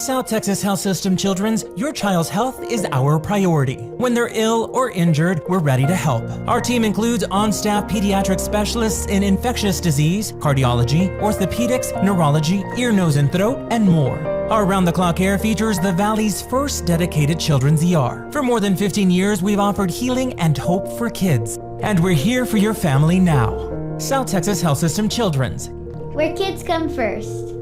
South Texas Health System Children's, your child's health is our priority. When they're ill or injured, we're ready to help. Our team includes on-staff pediatric specialists in infectious disease, cardiology, orthopedics, neurology, ear, nose, and throat, and more. Our round-the-clock care features the Valley's first dedicated children's ER. For more than 15 years, we've offered healing and hope for kids. And we're here for your family now. South Texas Health System Children's, where kids come first.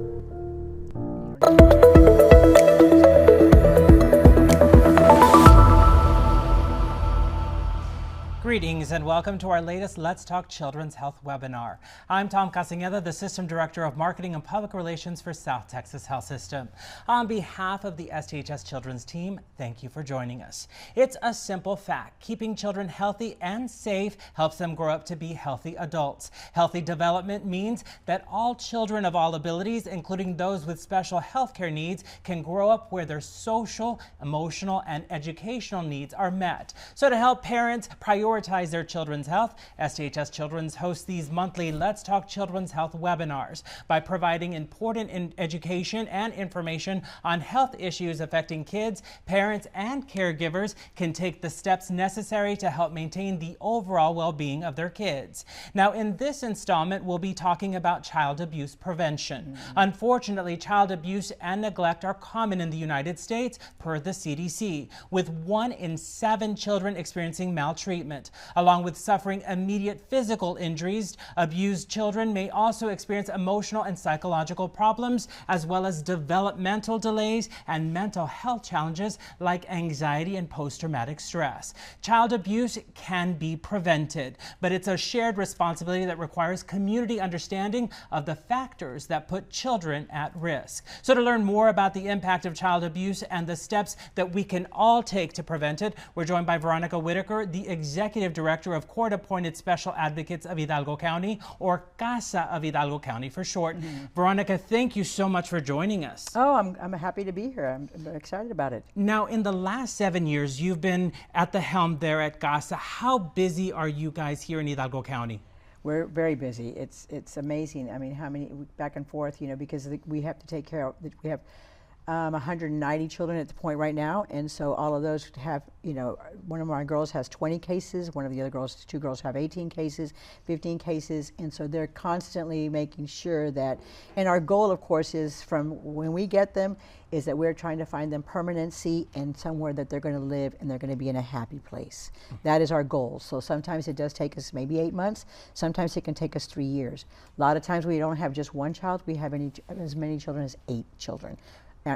Greetings and welcome to our latest Let's Talk Children's Health webinar. I'm Tom Castañeda, the System Director of Marketing and Public Relations for South Texas Health System. On behalf of the STHS Children's team, thank you for joining us. It's a simple fact. Keeping children healthy and safe helps them grow up to be healthy adults. Healthy development means that all children of all abilities, including those with special health care needs, can grow up where their social, emotional, and educational needs are met. So to help parents prioritize their children's health, STHS Children's hosts these monthly Let's Talk Children's Health webinars by providing important education and information on health issues affecting kids. Parents and caregivers can take the steps necessary to help maintain the overall well-being of their kids. Now, in this installment, we'll be talking about child abuse prevention. Unfortunately, child abuse and neglect are common in the United States per the CDC, with 1 in 7 children experiencing maltreatment. Along with suffering immediate physical injuries, abused children may also experience emotional and psychological problems, as well as developmental delays and mental health challenges like anxiety and post-traumatic stress. Child abuse can be prevented, but it's a shared responsibility that requires community understanding of the factors that put children at risk. So to learn more about the impact of child abuse and the steps that we can all take to prevent it, we're joined by Veronica Whitaker, the Executive Director of Court-Appointed Special Advocates of Hidalgo County, or CASA of Hidalgo County for short. Veronica, thank you so much for joining us. Oh, I'm happy to be here. I'm excited about it. Now, in the last 7 years, you've been at the helm there at CASA. How busy are you guys here in Hidalgo County? We're very busy. It's amazing. I mean, how many back and forth, because we have to take care of, we have 190 children at the point right now, and so all of those have, one of my girls has 20 cases, one of the other girls, 2 girls have 18 cases, 15 cases, and so they're constantly making sure that, and our goal, of course, is from when we get them, is that we're trying to find them permanency and somewhere that they're going to live and they're going to be in a happy place. That is our goal. So sometimes it does take us maybe 8 months, sometimes it can take us 3 years. A lot of times we don't have just one child, we have as many children as 8 children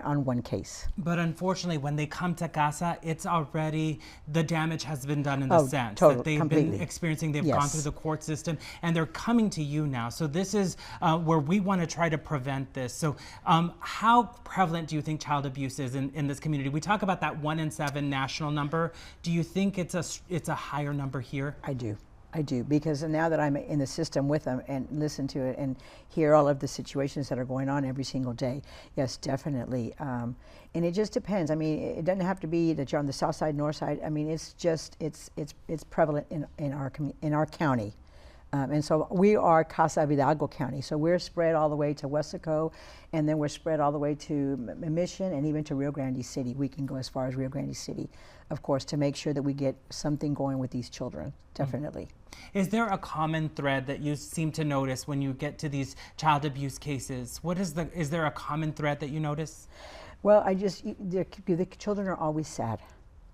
on one case. But unfortunately, when they come to CASA, it's already, the damage has been done in the sense that they've been experiencing, they've gone through the court system, and they're coming to you now. So this is where we want to try to prevent this. So how prevalent do you think child abuse is in this community? We talk about that 1 in 7 national number. Do you think it's a higher number here? I do, because now that I'm in the system with them and listen to it and hear all of the situations that are going on every single day, yes, definitely. And it just depends. I mean, it doesn't have to be that you're on the south side, north side. I mean, it's just, it's prevalent in our county. And so we are Casa of Hidalgo County, so we're spread all the way to Weslaco, and then we're spread all the way to Mission and even to Rio Grande City. We can go as far as Rio Grande City, of course, to make sure that we get something going with these children, definitely. Is there a common thread that you seem to notice when you get to these child abuse cases? Is there a common thread that you notice? Well, the children are always sad.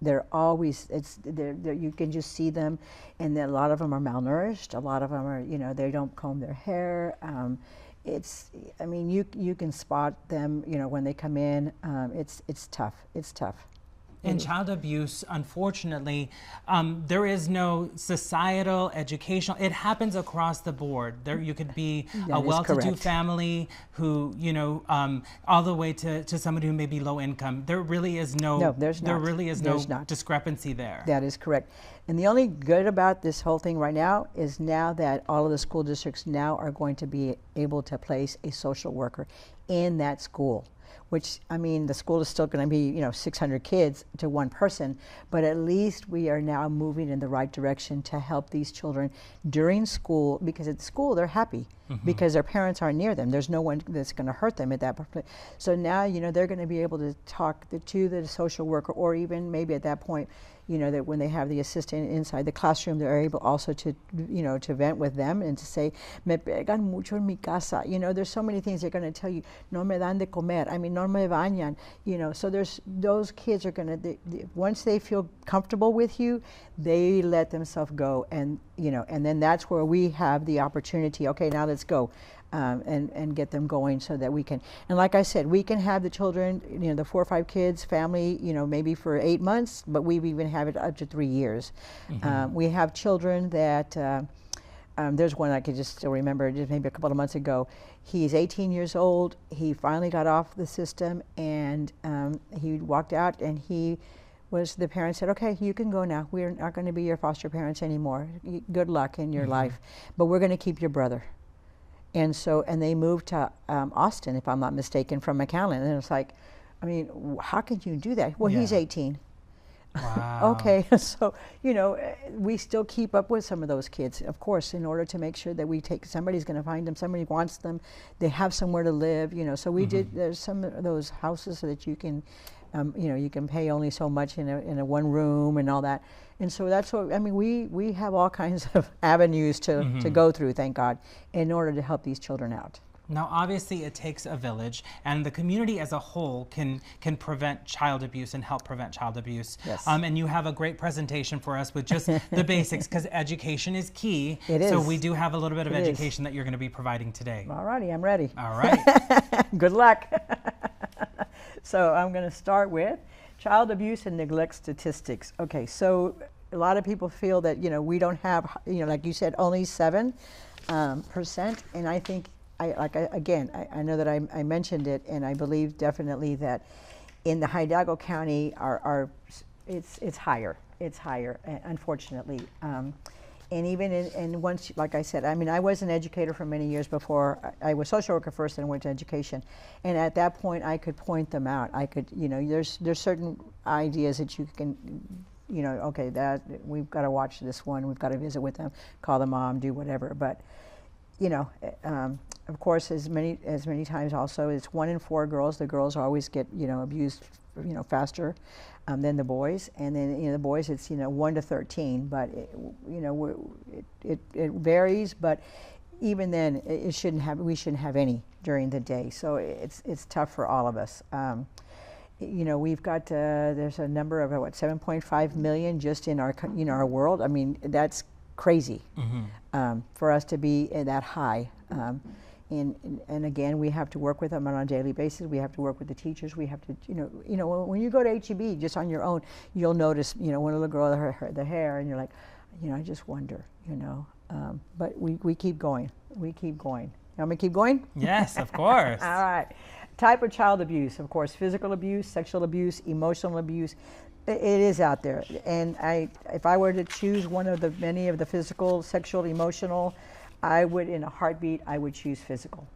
They're always, you can just see them, and then a lot of them are malnourished. A lot of them are, they don't comb their hair. I mean, you can spot them, when they come in. It's tough. It's tough. In child abuse, unfortunately, there is no societal, educational, it happens across the board. You could be a well-to-do family who, all the way to somebody who may be low income. There really is no discrepancy there. That is correct. And the only good about this whole thing right now is now that all of the school districts now are going to be able to place a social worker in that school. Which, I mean, the school is still going to be, 600 kids to one person, but at least we are now moving in the right direction to help these children during school, because at school they're happy. because their parents aren't near them. There's no one that's going to hurt them at that point. So now, you know, they're going to be able to talk to the social worker, or even maybe at that point, you know, that when they have the assistant inside the classroom, they're able also to, you know, to vent with them and to say, me pegan mucho en mi casa. You know, there's so many things they're going to tell you. No me dan de comer. I mean, no me bañan. You know, so there's, those kids are going to, once they feel comfortable with you, they let themselves go. And, you know, and then that's where we have the opportunity, okay, now let's go. And get them going so that we can, and like I said, we can have the children, you know, the 4 or 5 kids, family, you know, maybe for 8 months, but we even have it up to 3 years. We have children that, there's one I could just still remember, just maybe a couple of months ago. He's 18 years old. He finally got off the system, and he walked out, and the parents said, okay, you can go now. We're not going to be your foster parents anymore. Good luck in your life, but we're going to keep your brother. And so, and they moved to Austin, if I'm not mistaken, from McAllen. And it's like, I mean, how can you do that? Well, he's 18. Wow. Okay, so, you know, we still keep up with some of those kids, of course, in order to make sure that we take, somebody's going to find them, somebody wants them, they have somewhere to live, you know. So we did, there's some of those houses so that you can, you know, you can pay only so much in a one room and all that. And so that's what, I mean, we have all kinds of avenues to go through, thank God, in order to help these children out. Now, obviously, it takes a village, and the community as a whole can prevent child abuse and help prevent child abuse. Yes. And you have a great presentation for us with just the basics, because education is key. It is. So we do have a little bit of education that you're going to be providing today. All righty, I'm ready. All right. Good luck. So I'm going to start with child abuse and neglect statistics. Okay, so a lot of people feel that, you know, we don't have, you know, like you said, only 7%. And I think, I know that I mentioned it, and I believe definitely that in the Hidalgo County, it's higher. It's higher, unfortunately. And even and once, like I said, I mean, I was an educator for many years before. I was social worker first and went to education. And at that point, I could point them out. I could, you know, there's certain ideas that you can, you know, okay, that we've got to watch this one. We've got to visit with them, call the mom, do whatever. But, you know, of course, as many times also, it's 1 in 4 girls. The girls always get, you know, abused, you know, faster than the boys. And then, you know, the boys, it's, you know, 1 to 13. But you know, it varies. But even then, we shouldn't have any during the day. So it's tough for all of us. You know, we've got there's a number of 7.5 million just in our, you know, our world. I mean, that's crazy for us to be that high. And again, we have to work with them on a daily basis. We have to work with the teachers. We have to, you know, when you go to HEB just on your own, you'll notice, you know, one little girl, the hair, and you're like, you know, I just wonder, you know. But we keep going. We keep going. You want me to keep going? Yes, of course. All right. Type of child abuse, of course, physical abuse, sexual abuse, emotional abuse. It is out there. And if I were to choose one of the many of the physical, sexual, emotional, I would, in a heartbeat, I would choose physical.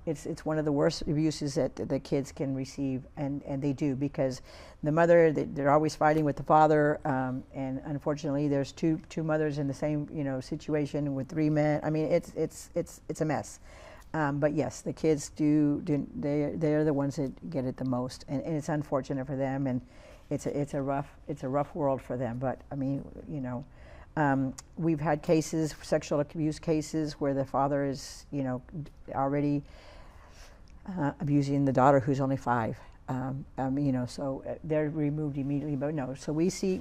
It's one of the worst abuses that the kids can receive, and they do, because the mother, they're always fighting with the father, and unfortunately there's two mothers in the same, you know, situation with 3 men. I mean, it's a mess. But yes, the kids they're the ones that get it the most, and it's unfortunate for them, and it's a rough world for them. But I mean, you know, we've had cases, sexual abuse cases, where the father is, you know, already abusing the daughter who's only 5. You know, so they're removed immediately. But no, so we see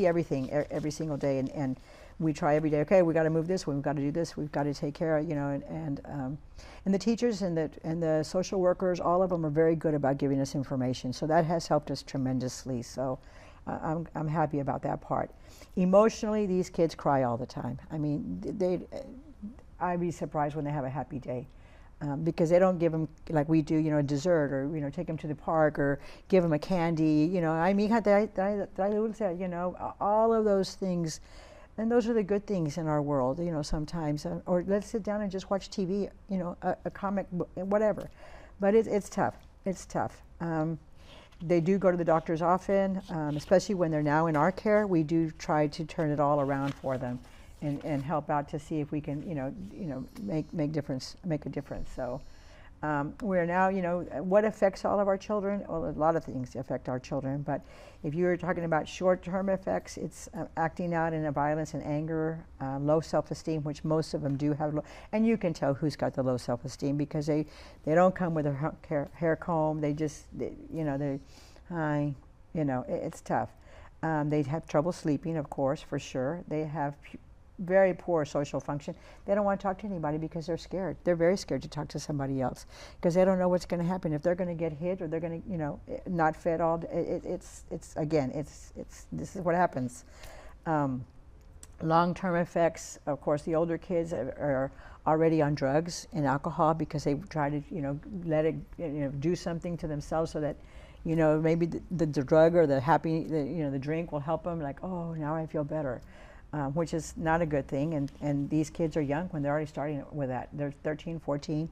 everything every single day, and we try every day. Okay, we got to move this. We've got to do this. We've got to take care of, you know, and the teachers and the social workers, all of them are very good about giving us information. So that has helped us tremendously. So I'm happy about that part. Emotionally, these kids cry all the time. I mean, I'd be surprised when they have a happy day. Because they don't give them, like we do, you know, a dessert, or, you know, take them to the park, or give them a candy, you know, I mean, you know, all of those things. And those are the good things in our world, you know, sometimes. Or let's sit down and just watch TV, you know, a comic book, whatever. But it's tough. It's tough. They do go to the doctors often, especially when they're now in our care. We do try to turn it all around for them and help out to see if we can, make a difference. So we're now, what affects all of our children? Well, a lot of things affect our children, but if you're talking about short-term effects, it's acting out in a violence and anger, low self-esteem, which most of them do have, and you can tell who's got the low self-esteem because they don't come with their hair comb. They just, hi, it's tough. They have trouble sleeping, of course, for sure. They have very poor social function. They don't want to talk to anybody because they're scared. They're very scared to talk to somebody else because they don't know what's going to happen, if they're going to get hit or they're going to, not fed all day. This is what happens. Long-term effects, of course, the older kids are already on drugs and alcohol because they try to, let it, do something to themselves so that, maybe the drug or the drink will help them, like, oh, now I feel better. Which is not a good thing, and these kids are young when they're already starting with that. They're 13, 14,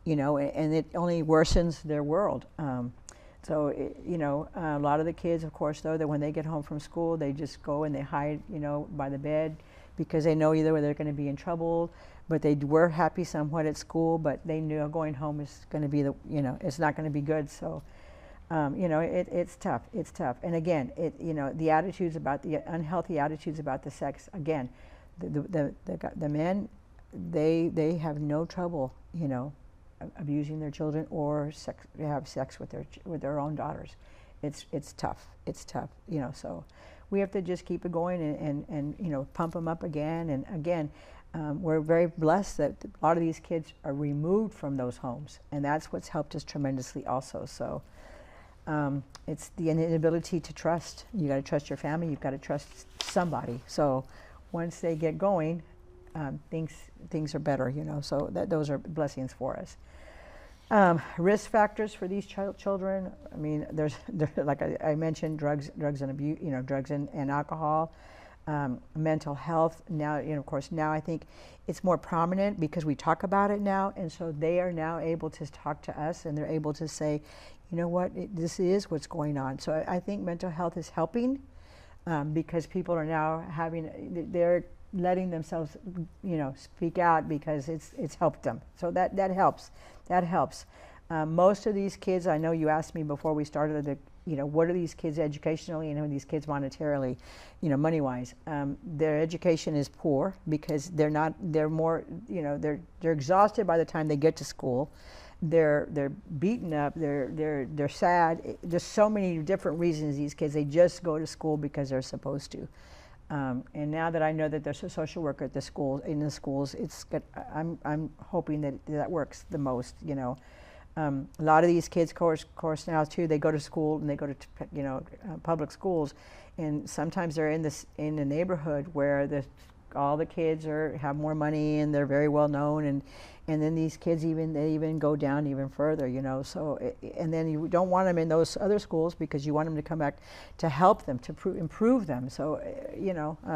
and it only worsens their world. So, a lot of the kids, of course, though, that when they get home from school, they just go and they hide, by the bed because they know either way they're going to be in trouble, but they were happy somewhat at school, but they knew going home is going to be it's not going to be good. So, it's tough. It's tough. And again, the attitudes about the unhealthy attitudes about the sex. Again, the men, they have no trouble, abusing their children or have sex with their own daughters. It's tough. It's tough. So we have to just keep it going and pump them up again and again. We're very blessed that a lot of these kids are removed from those homes, and that's what's helped us tremendously also. So. It's the inability to trust. You got to trust your family. You've got to trust somebody. So once they get going, things are better. So those are blessings for us. Risk factors for these children. I mean, there's like I mentioned, drugs and abuse. Drugs and alcohol. Mental health. Now, of course, now I think it's more prominent because we talk about it now, and so they are now able to talk to us, and they're able to say, you know what, this is what's going on. So I think mental health is helping because people are now they're letting themselves, speak out because it's helped them. So that helps. That helps. Most of these kids, I know you asked me before we started, what are these kids educationally and these kids monetarily, money-wise. Their education is poor because they're more, they're exhausted by the time they get to school. They're beaten up, they're sad. There's so many different reasons these kids, they just go to school because they're supposed to. And now that I know that there's a social worker at the school, in the schools, it's good. I'm hoping that works the most, A lot of these kids, of course now too, they go to school and they go to public schools, and sometimes they're in the neighborhood where all the kids have more money and they're very well known, and then these kids even go down even further, So and then you don't want them in those other schools because you want them to come back to help them to improve them. So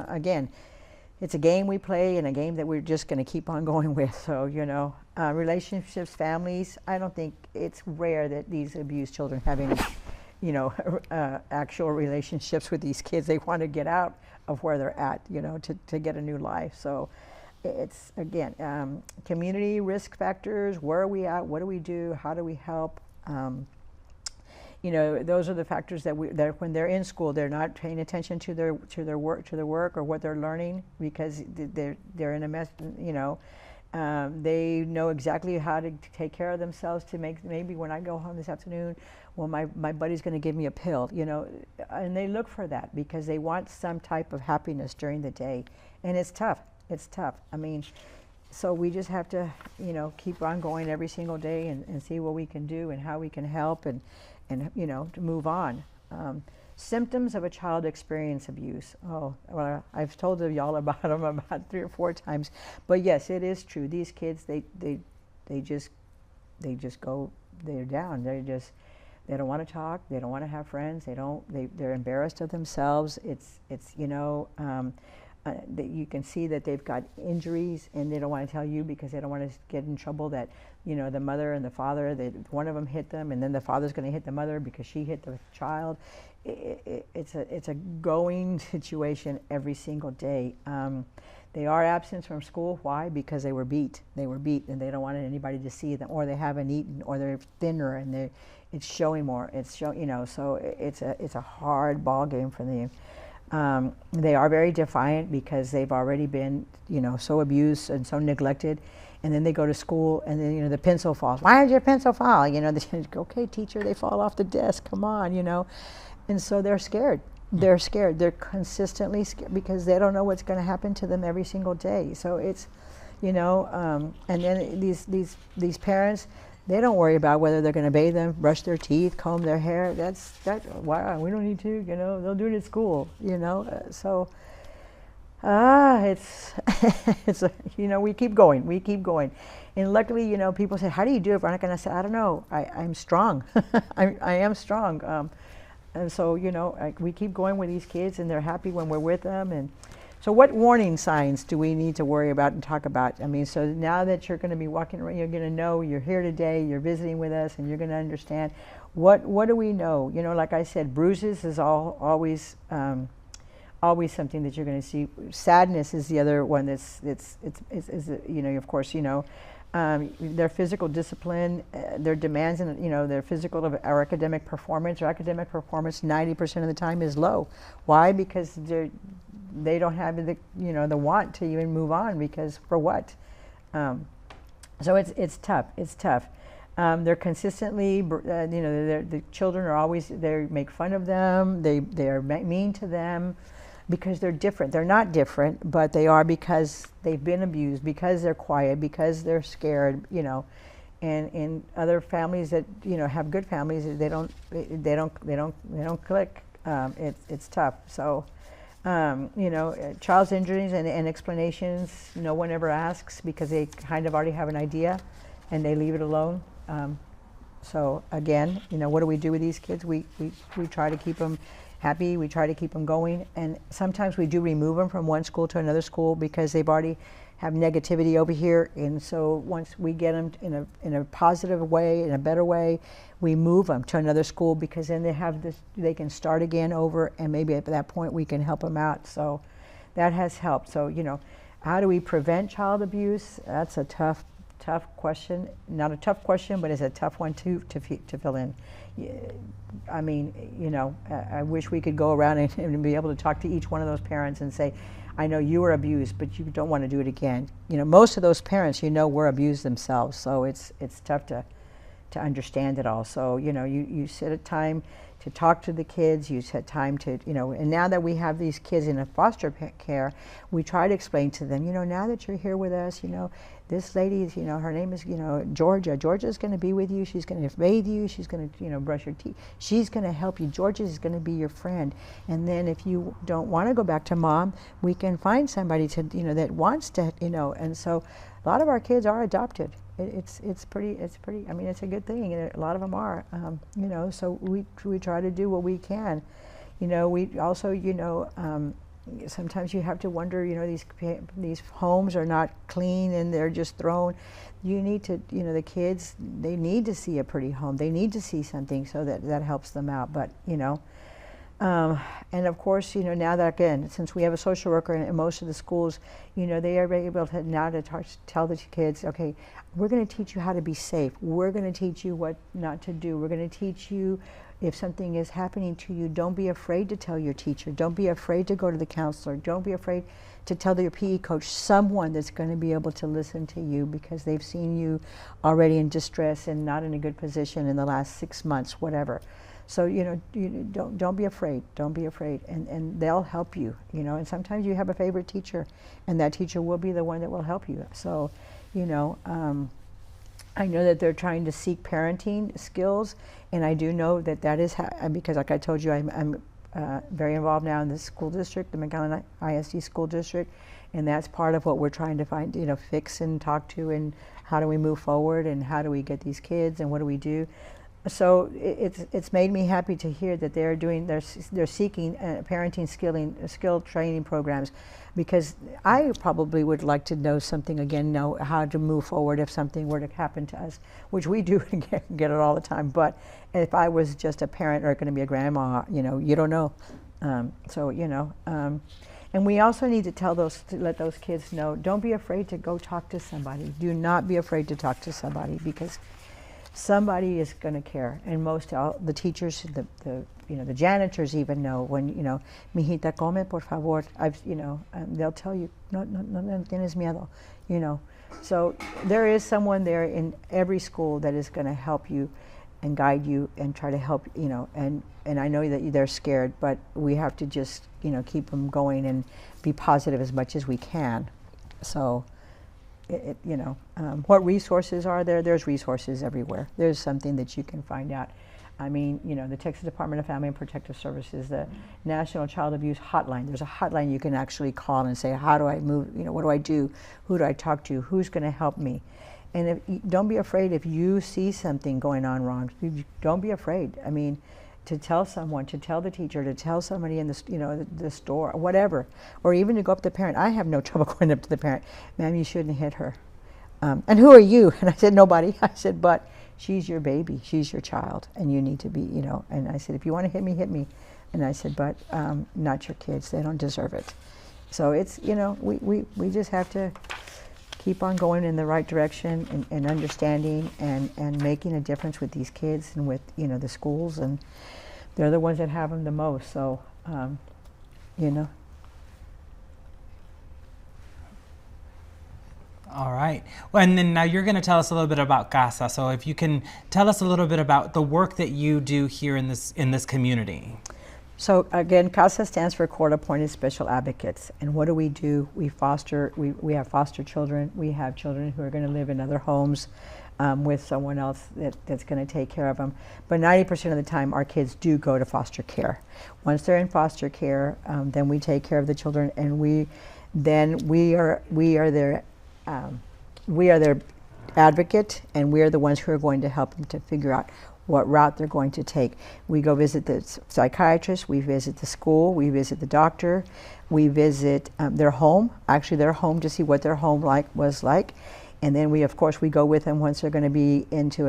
again, it's a game we play and a game that we're just going to keep on going with. So relationships, families. I don't think it's rare that these abused children have any actual relationships with these kids. They want to get out of where they're at, to get a new life. So it's, again, community risk factors. Where are we at? What do we do? How do we help? Those are the factors that when they're in school, they're not paying attention to their work or what they're learning because they're in a mess. They know exactly how to take care of themselves to maybe when I go home this afternoon, well, my buddy's going to give me a pill, and they look for that because they want some type of happiness during the day, and it's tough. It's tough. I mean, so we just have to, keep on going every single day and see what we can do and how we can help and to move on. Symptoms of a child experience abuse. Oh, well, I've told y'all about them about 3 or 4 times, but yes, it is true. These kids, they just go, they're down. They don't want to talk. They don't want to have friends. They're embarrassed of themselves. That you can see that they've got injuries and they don't want to tell you because they don't want to get in trouble that, the mother and the father, that one of them hit them and then the father's going to hit the mother because she hit the child. It's a going situation every single day. They are absent from school. Why? Because they were beat. They were beat, and they don't want anybody to see them, or they haven't eaten, or they're thinner, and it's showing more. It's so it's a hard ball game for them. They are very defiant because they've already been, so abused and so neglected, and then they go to school, and then the pencil falls. Why did your pencil fall? Okay, teacher, they fall off the desk. Come on, and so they're scared. They're scared. They're consistently scared because they don't know what's going to happen to them every single day. So it's, and then these parents, they don't worry about whether they're going to bathe them, brush their teeth, comb their hair. Wow, we don't need to. They'll do it at school. So it's we keep going. We keep going, and luckily, people say, "How do you do it, Veronica?" And I said, "I don't know. I'm strong. I am strong." And so, we keep going with these kids, and they're happy when we're with them. And so what warning signs do we need to worry about and talk about? I mean, so now that you're going to be walking around, you're going to know you're here today, you're visiting with us, and you're going to understand what do we know? Like I said, bruises is always something that you're going to see. Sadness is the other one that's of course, their physical discipline, their demands, and their physical or academic performance. Or academic performance 90% of the time is low. Why? Because they don't have the want to even move on. Because for what? So it's tough. It's tough. They're consistently, the children are always. They make fun of them. They are mean to them. Because they're different. They're not different, but they are because they've been abused, because they're quiet, because they're scared, and in other families that have good families, they don't click. It's tough. So child's injuries and explanations, no one ever asks because they kind of already have an idea, and they leave it alone. So again, what do we do with these kids? We try to keep them happy. We try to keep them going, and sometimes we do remove them from one school to another school because they've already have negativity over here. And so once we get them in a positive way, in a better way, we move them to another school because then they have this. They can start again over, and maybe at that point we can help them out. So that has helped. So how do we prevent child abuse? That's a tough question. Not a tough question, but it's a tough one to fill in. I mean, I wish we could go around and be able to talk to each one of those parents and say, I know you were abused, but you don't want to do it again. Most of those parents, were abused themselves, so it's tough to understand it all. So, you set a time to talk to the kids, you set time to, and now that we have these kids in a foster care, we try to explain to them, now that you're here with us, this lady is, her name is, Georgia. Georgia's going to be with you. She's going to bathe you. She's going to, brush your teeth. She's going to help you. Georgia is going to be your friend. And then if you don't want to go back to mom, we can find somebody to, that wants to, And so a lot of our kids are adopted. It's pretty. I mean, it's a good thing, and a lot of them are. So we try to do what we can. We also, sometimes you have to wonder, these homes are not clean and they're just thrown. You need to, the kids, they need to see a pretty home. They need to see something so that helps them out. But, and of course, now that, again, since we have a social worker in most of the schools, they are able to now tell the kids, okay, we're going to teach you how to be safe. We're going to teach you what not to do. We're going to teach you if something is happening to you, don't be afraid to tell your teacher. Don't be afraid to go to the counselor. Don't be afraid to tell your PE coach, someone that's going to be able to listen to you because they've seen you already in distress and not in a good position in the last 6 months, whatever. So, don't be afraid. Don't be afraid. And they'll help you, and sometimes you have a favorite teacher, and that teacher will be the one that will help you. So, I know that they're trying to seek parenting skills, and I do know that is because, like I told you, I'm very involved now in the school district, the McAllen ISD school district, and that's part of what we're trying to find, fix and talk to, and how do we move forward, and how do we get these kids, and what do we do. So it's made me happy to hear that they're seeking parenting skill training programs, because I probably would like to know something again, know how to move forward if something were to happen to us, which we do get it all the time. But if I was just a parent or going to be a grandma, you don't know. And we also need to let those kids know, don't be afraid to go talk to somebody. Do not be afraid to talk to somebody, because somebody is going to care. And the teachers, the janitors even know when, mijita, come por favor. They'll tell you, no tienes miedo, So there is someone there in every school that is going to help you and guide you and try to help, and I know that they're scared, but we have to just, keep them going and be positive as much as we can. So, what resources are there? There's resources everywhere. There's something that you can find out. I mean, the Texas Department of Family and Protective Services, the National Child Abuse Hotline. There's a hotline you can actually call and say, how do I move? What do I do? Who do I talk to? Who's going to help me? And don't be afraid if you see something going on wrong. Don't be afraid. I mean, to tell someone, to tell the teacher, to tell somebody in the store, whatever, or even to go up to the parent. I have no trouble going up to the parent. Ma'am, you shouldn't hit her. And who are you? And I said, nobody. I said, but she's your baby. She's your child, and you need to be, And I said, if you want to hit me, hit me. And I said, but not your kids. They don't deserve it. So it's, we just have to keep on going in the right direction and understanding and making a difference with these kids and with the schools, and they're the ones that have them the most. So All right. Well, and then now you're going to tell us a little bit about CASA. So if you can tell us a little bit about the work that you do here in this community. So again, CASA stands for Court Appointed Special Advocates. And what do? We have foster children. We have children who are going to live in other homes with someone else that's going to take care of them. But 90% of the time, our kids do go to foster care. Once they're in foster care, then we take care of the children, and we are their advocate, and we are the ones who are going to help them to figure out what route they're going to take. We go visit the psychiatrist, we visit the school, we visit the doctor, we visit their home, to see what their home was like. And then we go with them once they're going to be into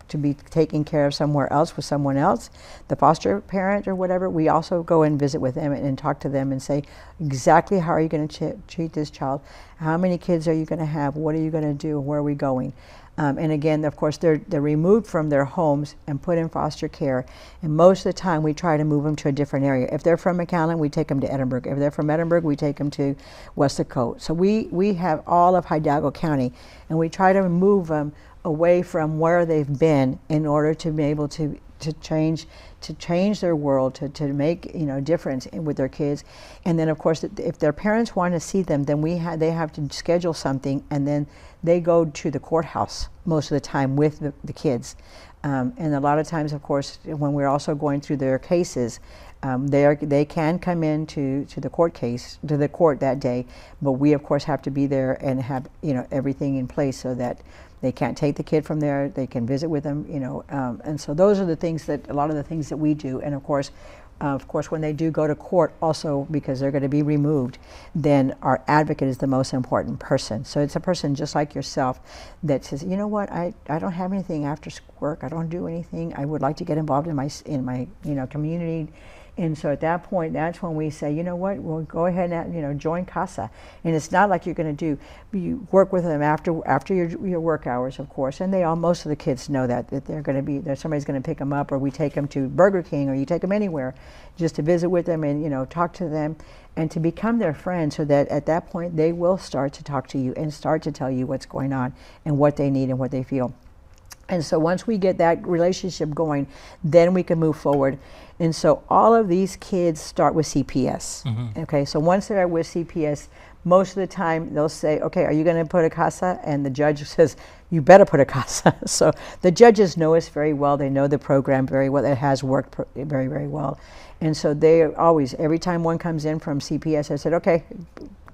to be taken care of somewhere else with someone else, the foster parent or whatever. We also go and visit with them and talk to them and say, exactly how are you going to treat this child? How many kids are you going to have? What are you going to do? Where are we going? And again, of course, they're removed from their homes and put in foster care. And most of the time, we try to move them to a different area. If they're from McAllen, we take them to Edinburgh. If they're from Edinburgh, we take them to Westlaco. So we have all of Hidalgo County, and we try to move them away from where they've been in order to be able to change their world, to make difference with their kids. And then of course, if their parents want to see them, then they have to schedule something, and then they go to the courthouse most of the time with the kids. And a lot of times, of course, when we're also going through their cases, they can come in to the court that day, but we of course have to be there and have everything in place so that they can't take the kid from there. They can visit with them, and so those are a lot of the things that we do. And of course, when they do go to court, also because they're going to be removed, then our advocate is the most important person. So it's a person just like yourself that says, you know what, I don't have anything after work. I don't do anything. I would like to get involved in my community. And so at that point, that's when we say, you know what, we'll go ahead and join CASA. And it's not like you work with them after your work hours, of course. And most of the kids know that they're going to be there. Somebody's going to pick them up, or we take them to Burger King, or you take them anywhere, just to visit with them and talk to them, and to become their friend, so that at that point they will start to talk to you and start to tell you what's going on and what they need and what they feel. And so once we get that relationship going, then we can move forward. And so all of these kids start with CPS. Mm-hmm. Okay, so once they're with CPS, most of the time they'll say, okay, are you going to put a CASA? And the judge says, you better put a CASA. So the judges know us very well. They know the program very well. It has worked very, very well. And so they always, every time one comes in from CPS, I said, okay,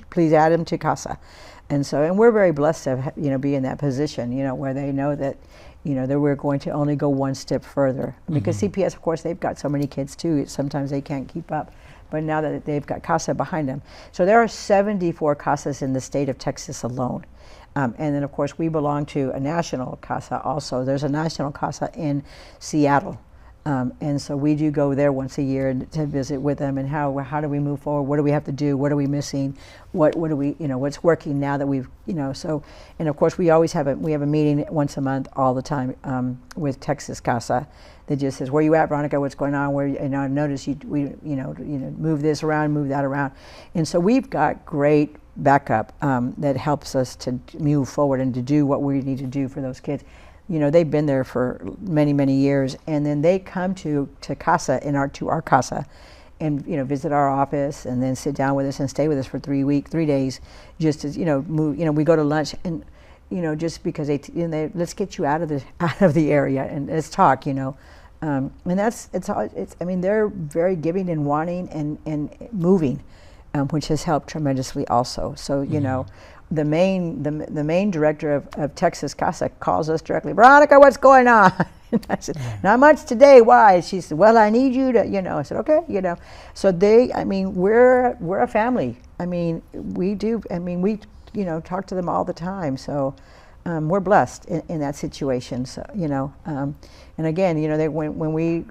please add them to CASA. And we're very blessed to be in that position, where they know that that we're going to only go one step further. Because CPS, of course, they've got so many kids too, sometimes they can't keep up. But now that they've got CASA behind them. So there are 74 CASAs in the state of Texas alone. And then, of course, we belong to a national CASA also. There's a national CASA in Seattle. And so we do go there once a year to visit with them, and how do we move forward? What do we have to do? What are we missing? What do we, what's working now that we've, so, and of course we always have a meeting once a month all the time with Texas Casa that just says, where you at, Veronica? What's going on? Where, I've noticed we move this around, move that around. And so we've got great backup that helps us to move forward and to do what we need to do for those kids. They've been there for many, many years, and then they come to Casa, to our Casa, and visit our office, and then sit down with us and stay with us for 3 days, just as move. We go to lunch, and just because they let's get you out of the area and let's talk. And they're very giving and wanting and moving, which has helped tremendously also. So the main director of Texas Casa calls us directly, Veronica, what's going on? And I said, not much today. Why? She said, well, I need you to, I said, okay, So we're a family. We talk to them all the time. So we're blessed in that situation. So, and again, when we,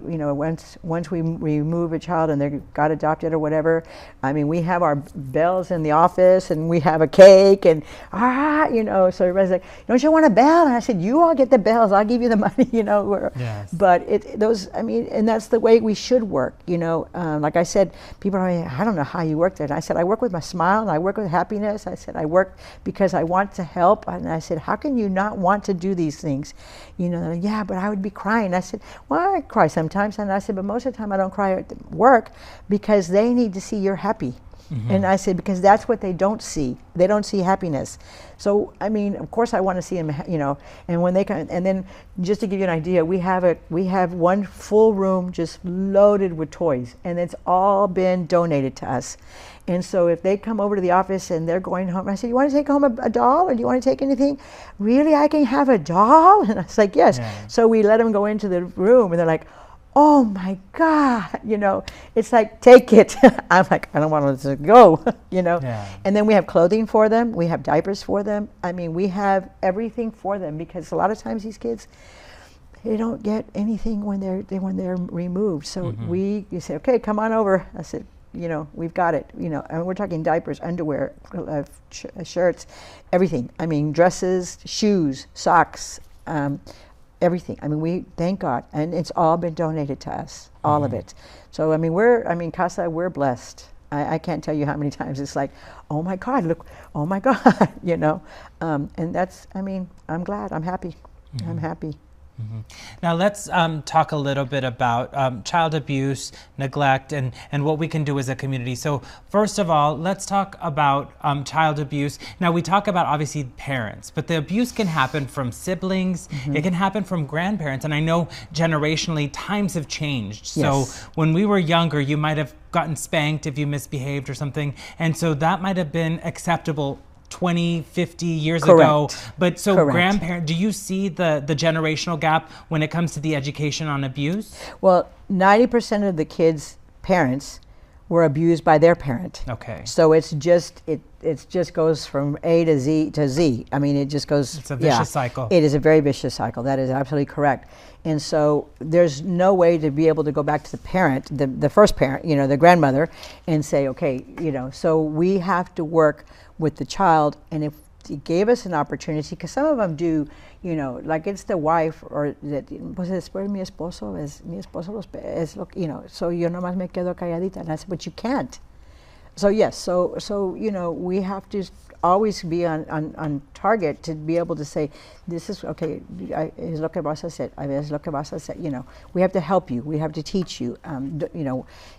once we remove a child and they got adopted or whatever, we have our bells in the office, and we have a cake, and so everybody's like, don't you want a bell? And I said, you all get the bells, I'll give you the money, Yes. But and that's the way we should work, like I said, people are like, I don't know how you work there. And I said, I work with my smile, and I work with happiness. I said, I work because I want to help. And I said, how can you not want to do these things? They're like, yeah, but I would be crying. I said, well, I cry sometimes. And I said, but most of the time I don't cry at work, because they need to see you're happy. Mm-hmm. And I said, because that's what they don't see. They don't see happiness. So, of course I want to see them, and when they come, and then just to give you an idea, we have one full room just loaded with toys, and it's all been donated to us. And so if they come over to the office and they're going home, I said, you want to take home a doll, or do you want to take anything? Really, I can have a doll? And I was like, yes. Yeah. So we let them go into the room, and they're like, oh my God, it's like, take it. I'm like, I don't want to go, Yeah. And then we have clothing for them. We have diapers for them. We have everything for them, because a lot of times these kids, they don't get anything when they're removed. So mm-hmm. You say, okay, come on over. I said, we've got it, and we're talking diapers, underwear, shirts, everything. Dresses, shoes, socks, everything. We thank God, and it's all been donated to us, all mm-hmm. of it. So Casa, we're blessed. I can't tell you how many times it's like, oh my God, look, oh my God, and that's, I'm glad, I'm happy, mm-hmm. I'm happy. Mm-hmm. Now let's talk a little bit about child abuse, neglect, and what we can do as a community. So first of all, let's talk about child abuse. Now we talk about obviously parents, but the abuse can happen from siblings, mm-hmm. it can happen from grandparents, and I know generationally times have changed. Yes. So when we were younger, you might have gotten spanked if you misbehaved or something, and so that might have been acceptable 20, 50 years Correct. Ago. But so Correct. grandparents, do you see the generational gap when it comes to the education on abuse? Well, 90% of the kids' parents were abused by their parent. Okay. So it just goes from A to Z to Z. It just goes. It's a vicious cycle. It is a very vicious cycle. That is absolutely correct. And so there's no way to be able to go back to the parent, the first parent, the grandmother, and say, okay, so we have to work with the child. And if he gave us an opportunity, because some of them do, like it's the wife, or that, pues después mi esposo es lo, so yo nomás me quedo calladita. And I said, but you can't. So yes, so we have to always be on target to be able to say, this is okay, es lo que vas a hacer, es lo que vas a hacer. We have to help you, we have to teach you, and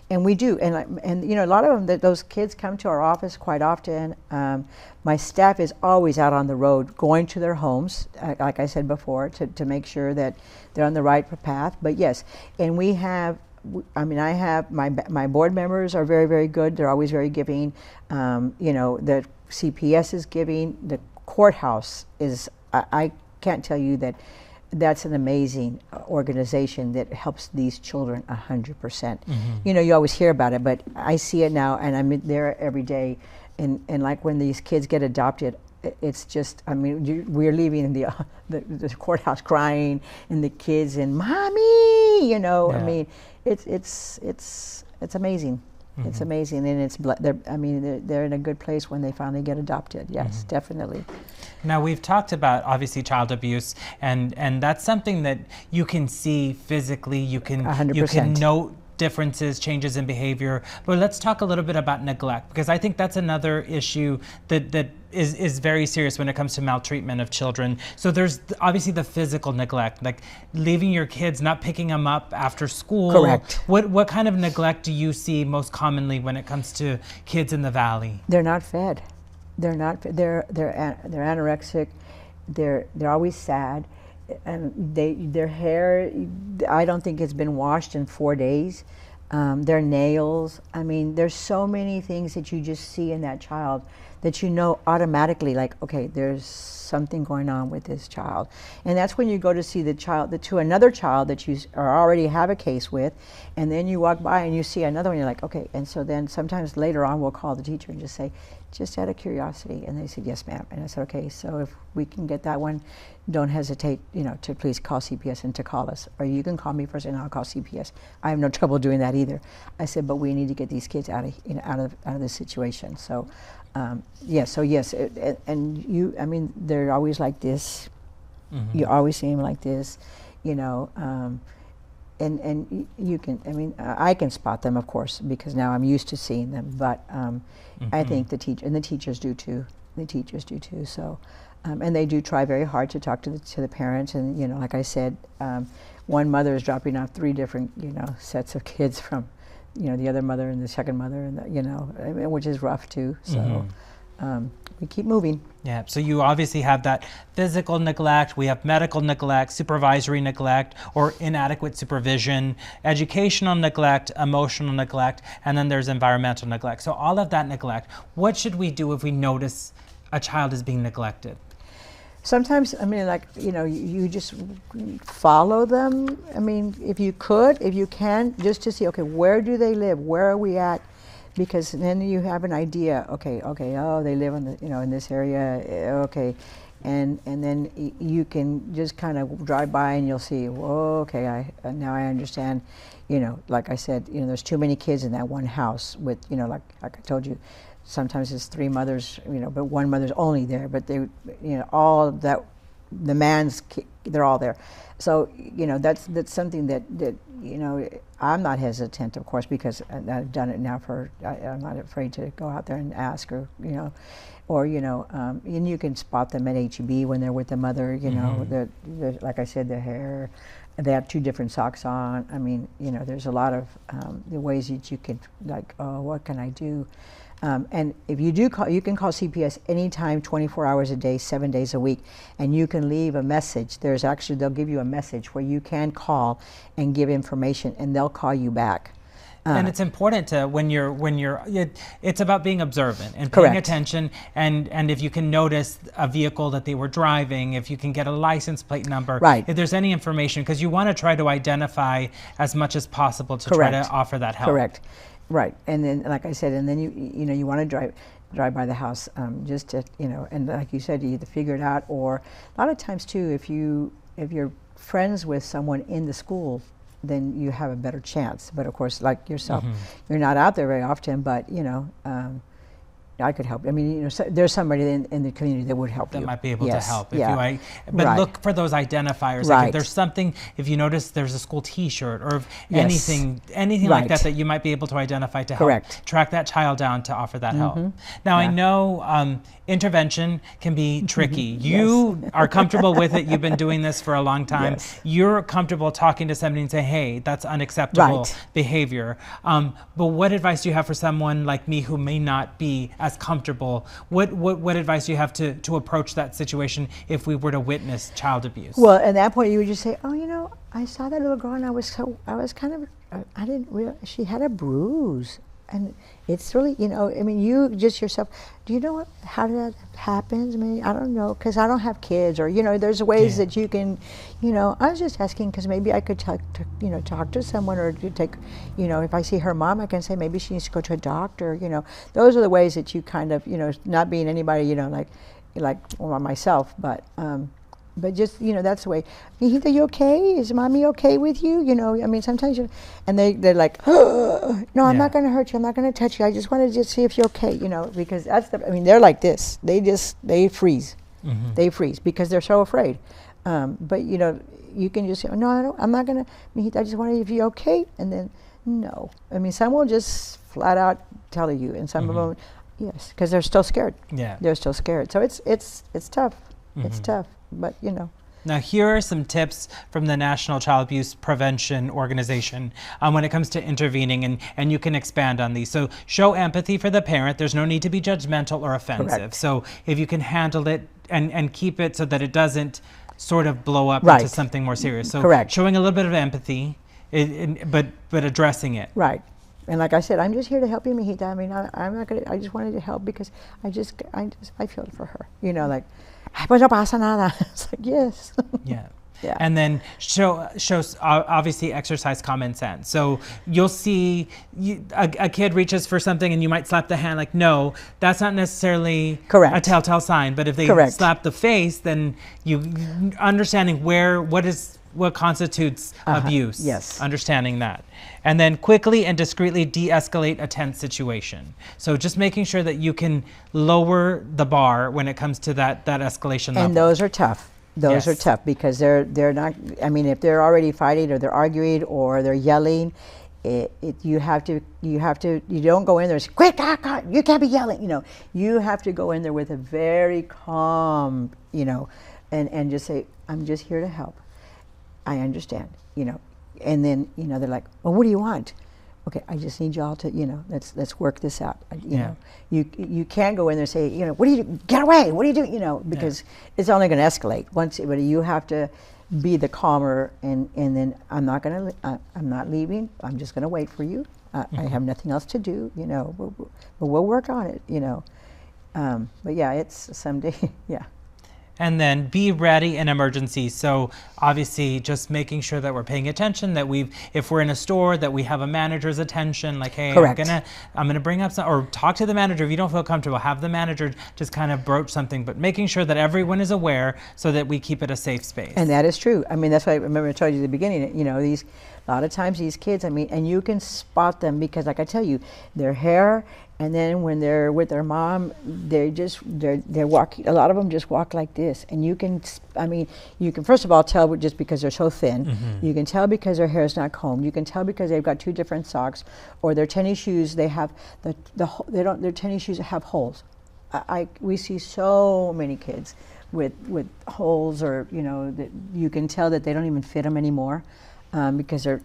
we do. And a lot of them, those kids come to our office quite often. My staff is always out on the road, going to their homes, like I said before, to make sure that they're on the right path. But yes, and we have. I have my board members are very, very good. They're always very giving. The CPS is giving. The courthouse is. I can't tell you that. That's an amazing organization that helps these children 100%. Mm-hmm. You always hear about it, but I see it now, and I'm there every day. And like when these kids get adopted, it's just, I mean, we're leaving the courthouse crying, and the kids and mommy, you know. Yeah. I mean, it's amazing. It's amazing, and they're in a good place when they finally get adopted. Yes, definitely. Now, we've talked about obviously child abuse, and that's something that you can see physically. You can 100%. note differences, changes in behavior. But let's talk a little bit about neglect, because I think that's another issue that is very serious when it comes to maltreatment of children. So there's obviously the physical neglect, like leaving your kids, not picking them up after school. Correct. What kind of neglect do you see most commonly when it comes to kids in the Valley? They're not fed. They're anorexic. They're always sad, and their hair, I don't think it's been washed in 4 days. Their nails. I mean, there's so many things that you just see in that child that you know automatically, like, okay, there's something going on with this child. And that's when you go to see the child, to another child that you already have a case with, and then you walk by and you see another one, you're like, okay. And so then sometimes later on we'll call the teacher and just say, just out of curiosity. And they said, yes, ma'am. And I said, okay, so if we can get that one, don't hesitate, you know, to please call CPS and to call us. Or you can call me first and I'll call CPS. I have no trouble doing that either. I said, but we need to get these kids out of this situation. So, yes, and you, I mean, they're always like this. You always see them like this, you know, and you can, I mean, I can spot them, of course, because now I'm used to seeing them, but I think the teachers do too. The teachers do too. So, and they do try very hard to talk to the parents, and, you know, like I said, one mother is dropping off 3 different, you know, sets of kids from, you know, the other mother and the second mother, and the, you know, I mean, which is rough too. So we keep moving. Yeah, so you obviously have that physical neglect, we have medical neglect, supervisory neglect or inadequate supervision, educational neglect, emotional neglect, and then there's environmental neglect. So all of that neglect, what should we do if we notice a child is being neglected? Sometimes, I mean, like, you know, you just follow them. I mean, if you can, just to see, okay, where do they live? Where are we at? Because then you have an idea. Okay, oh, they live in the, you know, in this area. Okay, and then you can just kind of drive by and you'll see. Whoa, okay, now I understand. You know, like I said, you know, there's too many kids in that one house with, you know, like I told you. Sometimes it's 3 mothers, you know, but one mother's only there. But they, you know, all that, the man's, they're all there. So, you know, that's something that you know, I'm not hesitant, of course, because I've done it now I'm not afraid to go out there and ask, or, you know, and you can spot them at HEB when they're with the mother, you know, like I said, the hair, they have 2 different socks on. I mean, you know, there's a lot of the ways that you can, like, oh, what can I do? And if you do call, you can call CPS anytime, 24 hours a day, 7 days a week, and you can leave a message. They'll give you a message where you can call and give information, and they'll call you back. And it's important to, it's about being observant and paying Correct. attention, and if you can notice a vehicle that they were driving, if you can get a license plate number, Right. if there's any information, because you want to try to identify as much as possible to Correct. try to offer that help. Correct. Right, and then, like I said, and then you know, you want to drive by the house, just to, you know, and like you said, you either figure it out, or a lot of times too, if you're friends with someone in the school, then you have a better chance. But of course, like yourself, you're not out there very often, but, you know, I could help. I mean, you know, there's somebody in the community that would help That you. might be able to help. If Yeah. but Right. look for those identifiers. Like Right. if there's something, if you notice there's a school T-shirt or if Yes. anything like Right. that you might be able to identify to Correct. help track that child down to offer that help. Now, I know intervention can be tricky. You are comfortable with it. You've been doing this for a long time. Yes. You're comfortable talking to somebody and say, hey, that's unacceptable Right. behavior. But what advice do you have for someone like me who may not be as comfortable? What advice do you have to approach that situation if we were to witness child abuse? Well, at that point, you would just say, "Oh, you know, I saw that little girl, and I was kind of, I didn't realize she had a bruise, and it's really, you know, I mean, you just yourself. Do you know how that happens? I mean, I don't know, because I don't have kids, or, you know, there's ways that you can, you know. I was just asking because maybe I could talk to someone, or to take, you know, if I see her mom, I can say maybe she needs to go to a doctor. You know, those are the ways that you kind of, you know, not being anybody, you know, like, myself, but just, that's the way. Mijita, you okay? Is mommy okay with you? I mean, sometimes and they're like, oh, no, I'm not going to hurt you. I'm not going to touch you. I just wanted to just see if you're okay, because they're like this. They freeze. Mm-hmm. They freeze because they're so afraid. But, you can just say, no, I'm not going to, Mijita, I just wanted if you're okay. And then, no. I mean, some will just flat out tell you, and some Mm-hmm. of them, yes, because they're still scared. Yeah. They're still scared. So it's tough. Mm-hmm. It's tough, but Now, here are some tips from the National Child Abuse Prevention Organization when it comes to intervening, and you can expand on these. So, show empathy for the parent. There's no need to be judgmental or offensive. Correct. So, if you can handle it and keep it so that it doesn't sort of blow up Right. into something more serious. So, Correct. showing a little bit of empathy, but addressing it. right. And like I said, I'm just here to help you, Mijita. I mean, I'm not gonna. I just wanted to help because I feel for her. Like, ay, pues no pasa nada. It's like, yes. Yeah. Yeah. And then shows obviously exercise common sense. So you'll see a kid reaches for something and you might slap the hand, like, no, that's not necessarily Correct. a telltale sign. But if they Correct. slap the face, then you understanding what constitutes abuse. Yes. Understanding that. And then quickly and discreetly de-escalate a tense situation. So just making sure that you can lower the bar when it comes to that escalation level. And those are tough. Those Yes. are tough because they're not. I mean, if they're already fighting or they're arguing or they're yelling, you don't go in there and say, quick, you can't be yelling. You have to go in there with a very calm, and just say, I'm just here to help. I understand, and then, they're like, well, what do you want? Okay, I just need y'all to, let's work this out. You can't go in there and say, what do you do? Get away, what do you do? Because it's only going to escalate. But you have to be the calmer, and then I'm not leaving. I'm just going to wait for you. I have nothing else to do, but we'll work on it, But yeah, it's someday, yeah. And then be ready in emergencies. So obviously just making sure that we're paying attention, that if we're in a store, that we have a manager's attention, like, hey, Correct. I'm gonna bring up some, or talk to the manager. If you don't feel comfortable, have the manager just kind of broach something, but making sure that everyone is aware so that we keep it a safe space. And that is true. I mean, that's why I remember I told you at the beginning, a lot of times these kids, and you can spot them because, like I tell you, their hair, and then when they're with their mom, they're walking. A lot of them just walk like this, and you can first of all tell just because they're so thin. Mm-hmm. You can tell because their hair is not combed. You can tell because they've got two different socks, or their tennis shoes. They have their tennis shoes have holes. We see so many kids with holes, or that you can tell that they don't even fit them anymore. Because they're,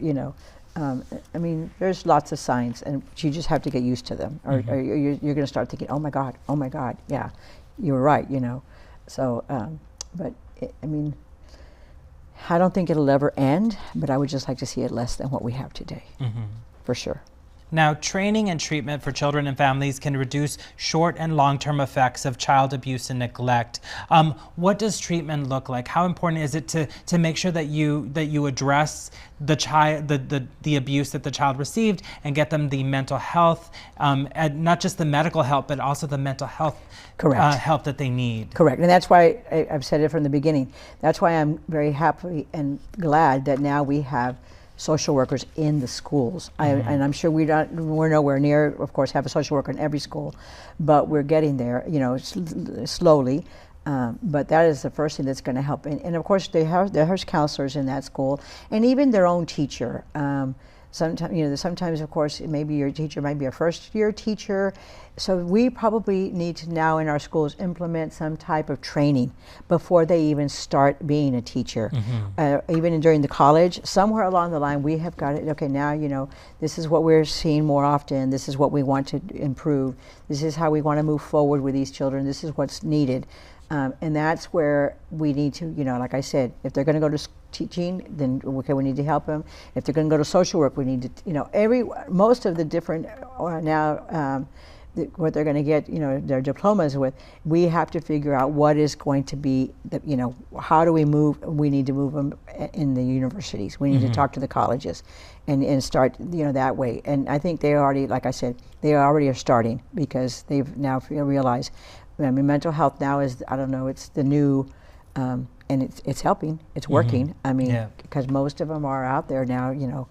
there's lots of signs, and you just have to get used to them, or you're going to start thinking, oh my God, yeah, you were right, So, but I don't think it'll ever end, but I would just like to see it less than what we have today, for sure. Now, training and treatment for children and families can reduce short and long-term effects of child abuse and neglect. What does treatment look like? How important is it to make sure that you address the abuse that the child received and get them the mental health, and not just the medical help, but also the mental health help that they need? Correct, and that's why I've said it from the beginning. That's why I'm very happy and glad that now we have social workers in the schools. And I'm sure we're nowhere near, of course, have a social worker in every school, but we're getting there, slowly. But that is the first thing that's going to help. And of course, there's counselors in that school, and even their own teacher. Sometimes, of course, maybe your teacher might be a first-year teacher. So we probably need to now in our schools implement some type of training before they even start being a teacher. Even during the college, somewhere along the line, we have got it. Okay, now this is what we're seeing more often. This is what we want to improve. This is how we want to move forward with these children. This is what's needed. And that's where we need to, like I said, if they're going to go to teaching, then okay, we need to help them. If they're going to go to social work, we need to, most of the different now, what they're going to get, their diplomas with, we have to figure out what is going to be, how do we move? We need to move them in the universities. We need to talk to the colleges, and start, that way. And I think they already, like I said, they already are starting because they've now realized I mean, mental health now is, I don't know, it's the new, and it's helping, it's working. I mean, because most of them are out there now, you know,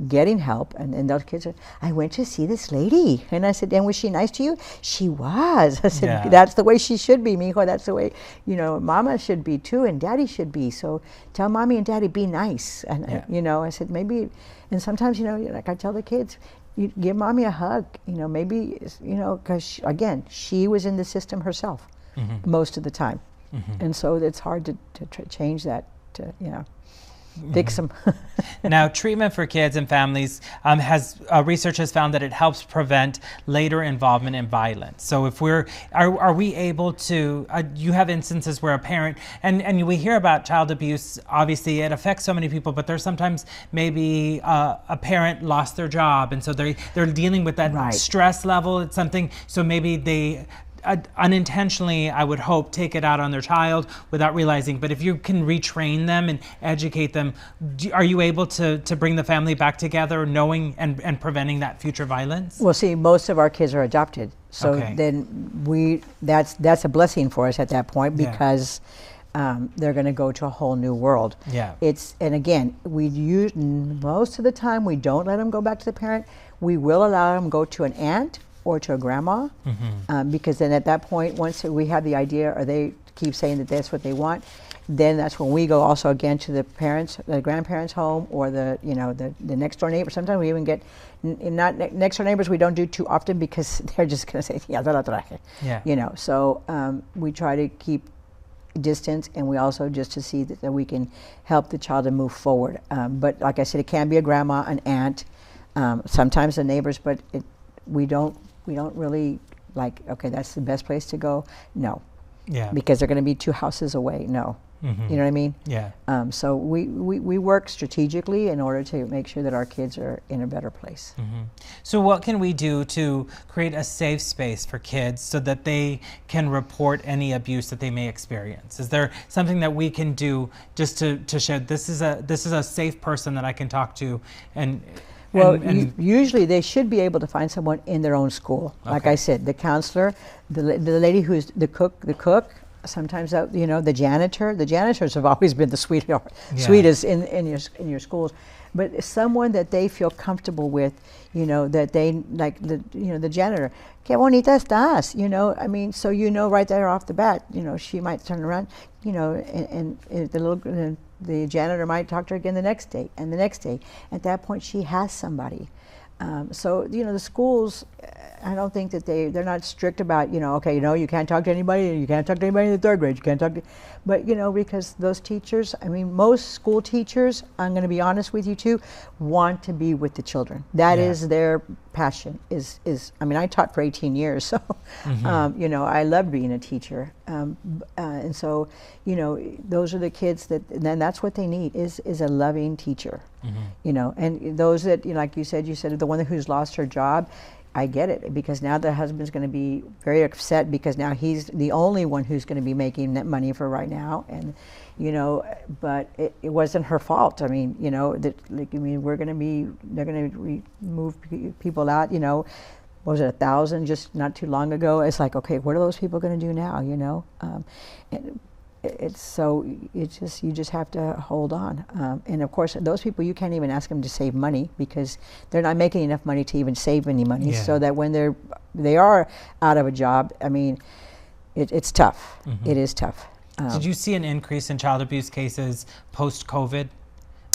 getting help, and those kids are, I went to see this lady, and I said, and was she nice to you? She was. I said, that's the way she should be, mijo, that's the way, you know, mama should be too, and daddy should be, so tell mommy and daddy, be nice. And you know, I said, maybe, and sometimes, you know, like I tell the kids, you give mommy a hug, you know, maybe, you know, because again, she was in the system herself most of the time, and so it's hard to change that, to, you know, fix them. Now, treatment for kids and families research has found that it helps prevent later involvement in violence. So if are we able to, you have instances where a parent, and we hear about child abuse, obviously it affects so many people, but there's sometimes maybe a parent lost their job, and so they're dealing with that stress level. It's something, so maybe they unintentionally, I would hope, take it out on their child without realizing. But if you can retrain them and educate them, are you able to bring the family back together, knowing and preventing that future violence? Well, see, most of our kids are adopted, so then that's a blessing for us at that point, because they're going to go to a whole new world. And again, most of the time we don't let them go back to the parent. We will allow them to go to an aunt or to a grandma, because then at that point, once we have the idea, or they keep saying that that's what they want, then that's when we go also again to the parents, the grandparents' home, or the next door neighbor. Sometimes we even get not next door neighbors. We don't do too often because they're just going to say, you know. So we try to keep distance, and we also just to see that we can help the child to move forward. But like I said, it can be a grandma, an aunt, sometimes the neighbors, but we don't really like, okay, that's the best place to go. No. Because they're going to be 2 houses away. No. You know what I mean? So we work strategically in order to make sure that our kids are in a better place. So what can we do to create a safe space for kids so that they can report any abuse that they may experience? Is there something that we can do just to show this is a safe person that I can talk to? Well, usually they should be able to find someone in their own school. Like I said, the counselor, the lady who's the cook, sometimes you know, the janitor. The janitors have always been the sweetest in your schools, but someone that they feel comfortable with, you know, that they like, the janitor. Qué bonita estás, you know. I mean, so you know right there off the bat, you know, she might turn around, you know, and the janitor might talk to her again the next day and the next day. At that point, she has somebody. So, you know, the schools, I don't think that they're not strict about, you know, okay, you know, you can't talk to anybody, you can't talk to anybody in the 3rd grade, you can't talk to, but, you know, because those teachers, I mean, most school teachers, I'm going to be honest with you too, want to be with the children. That is their passion, I mean, I taught for 18 years, so, you know, I love being a teacher. And so, you know, those are the kids then that's what they need is a loving teacher, you know, and those that, you know, like you said the one who's lost her job, I get it, because now the husband's going to be very upset because now he's the only one who's going to be making that money for right now, and you know, but it wasn't her fault. I mean, you know, they're going to move people out, you know. What was it, 1,000 just not too long ago? It's like, okay, what are those people going to do now, you know? And you just have to hold on. And of course, those people, you can't even ask them to save money because they're not making enough money to even save any money. So that when they are out of a job, I mean, it's tough. It is tough. Did you see an increase in child abuse cases post-COVID?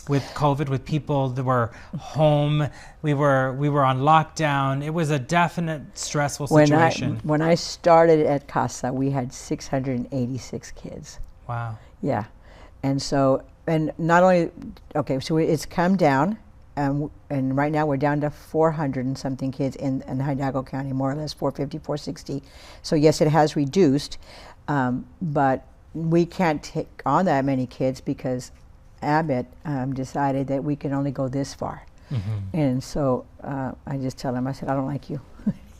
With people that were home, we were on lockdown. It was a definite stressful situation. When I started at Casa, we had 686 kids. Wow. Yeah, and so, and not only, okay, so it's come down, and right now we're down to 400 and something kids in Hidalgo County, more or less 450, 460. So yes, it has reduced, but we can't take on that many kids because Abbott decided that we can only go this far. And so I just tell him, I said, I don't like you.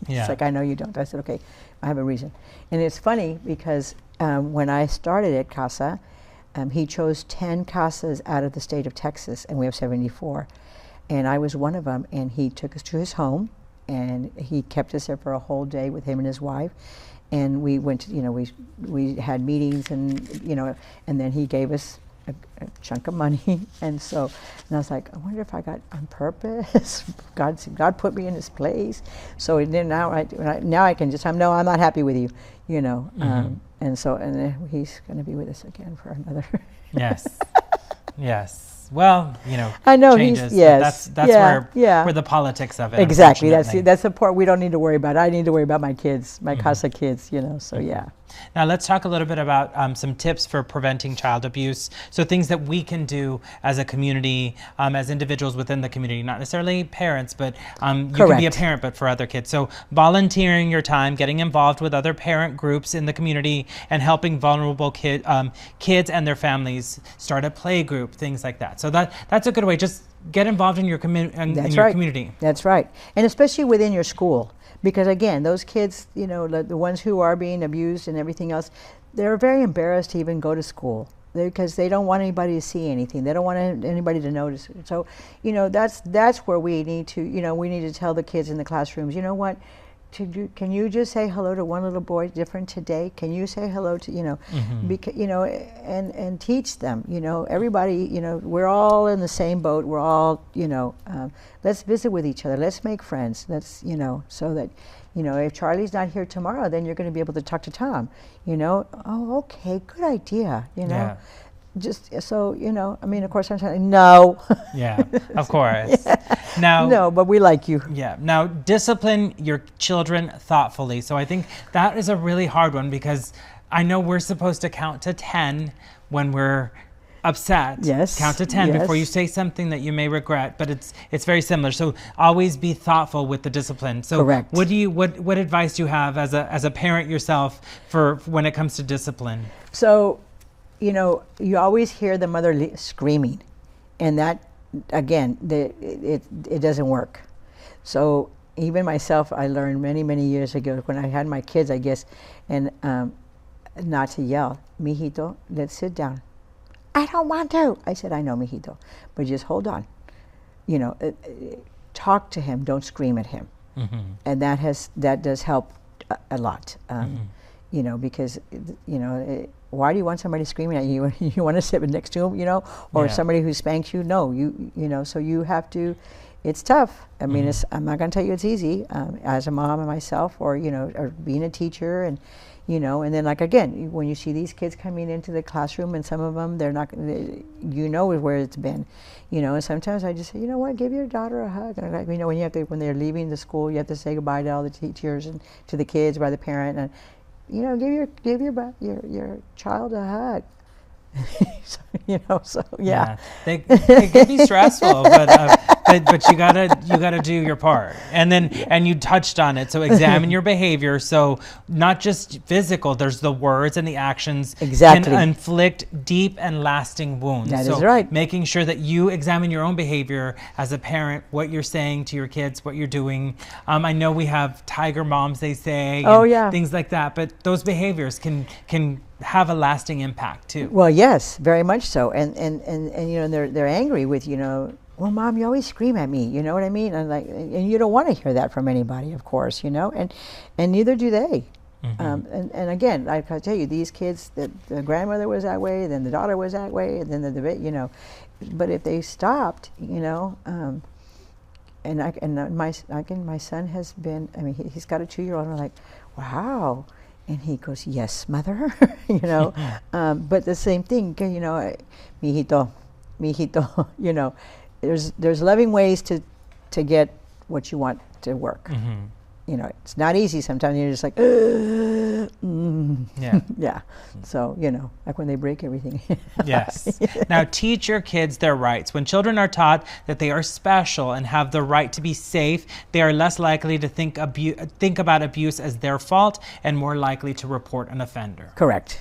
It's like, I know you don't. I said, okay, I have a reason. And it's funny because when I started at Casa, he chose 10 Casas out of the state of Texas, and we have 74. And I was one of them, and he took us to his home, and he kept us there for a whole day with him and his wife. and we went to, we had meetings, and and then he gave us a chunk of money, and I was like, I wonder if I got on purpose. God put me in this place. So then now I can just no, I'm not happy with you, and then he's going to be with us again for another. Yes. Yes. Well, I know changes. Yes. That's where the politics of it. Exactly. That's the part we don't need to worry about. I need to worry about my kids, my CASA kids. So yeah. Now let's talk a little bit about some tips for preventing child abuse. So things that we can do as a community, as individuals within the community, not necessarily parents, but you can be a parent, but for other kids. So volunteering your time, getting involved with other parent groups in the community, and helping vulnerable kids and their families start a play group, things like that. So that's a good way. Just get involved in your community. That's right, and especially within your school. Because again, those kids, the ones who are being abused and everything else, they're very embarrassed to even go to school because they don't want anybody to see anything. They don't want anybody to notice it. So, that's where we need to, we need to tell the kids in the classrooms, you know what, can you just say hello to one little boy different today? Can you say hello to, because, and teach them, everybody, we're all in the same boat. We're all, let's visit with each other. Let's make friends. Let's, so that, if Charlie's not here tomorrow, then you're going to be able to talk to Tom, oh, okay, good idea, Yeah. Just so, of course I'm saying, no. Yeah, of course. Yeah. Now, no, but we like you. Yeah. Now, discipline your children thoughtfully. So I think that is a really hard one because I know we're supposed to count to 10 when we're upset. Yes. Count to 10 before you say something that you may regret, but it's very similar. So always be thoughtful with the discipline. So correct. What advice do you have as a parent yourself for when it comes to discipline? So, you always hear the mother screaming, and that, again, it doesn't work. So even myself, I learned many, many years ago when I had my kids, I guess, and not to yell. Mijito, let's sit down. I don't want to. I said, I know, mijito, but just hold on. Talk to him. Don't scream at him. Mm-hmm. And that does help a lot. Because why do you want somebody screaming at you? You want to sit next to him, or somebody who spanks you? No, so you have to. It's tough. I mean, I'm not going to tell you it's easy as a mom and myself, or or being a teacher, and and then again, when you see these kids coming into the classroom, and some of them they're not, where it's been, and sometimes I just say, give your daughter a hug. And when they're leaving the school, you have to say goodbye to all the teachers and to the kids by the parent, and give your child a hug. So yeah. They can be stressful, but you gotta do your part. And then and you touched on it. So examine your behavior. So not just physical. There's the words and the actions can inflict deep and lasting wounds. That is right. Making sure that you examine your own behavior as a parent, what you're saying to your kids, what you're doing. I know we have tiger moms, they say. Things like that. But those behaviors can have a lasting impact too. Well, yes, very much so. And they're angry with, well, Mom, you always scream at me, you know what I mean? And you don't want to hear that from anybody, of course, and neither do they. Mm-hmm. And again, like I tell you, these kids, the grandmother was that way, then the daughter was that way, and then but if they stopped, and my son has been, he's got a 2-year-old, and I'm like, wow. And he goes, yes, mother, but the same thing, mijito, there's loving ways to get what you want to work. Mm-hmm. It's not easy sometimes. You're just like, yeah. Yeah. So, like when they break everything. Yes. Now teach your kids their rights. When children are taught that they are special and have the right to be safe, they are less likely to think about abuse as their fault and more likely to report an offender. Correct.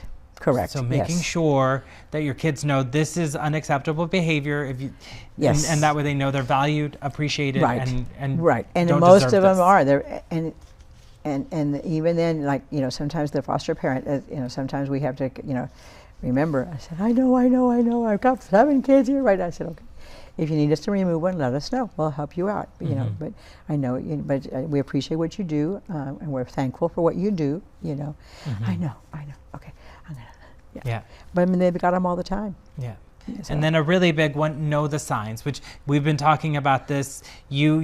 So making sure that your kids know this is unacceptable behavior, and that way they know they're valued, appreciated, and And most of them are there, and even then, sometimes the foster parent, sometimes we have to, remember. I said, I know, I've got 7 kids here, right? I said, okay, if you need us to remove one, let us know. We'll help you out. You know, but I know, but we appreciate what you do, and we're thankful for what you do. You know, I know. Okay, I'm gonna. Yeah. But I mean, they've got them all the time. Yeah. So. And then a really big one, know the signs, which we've been talking about this. You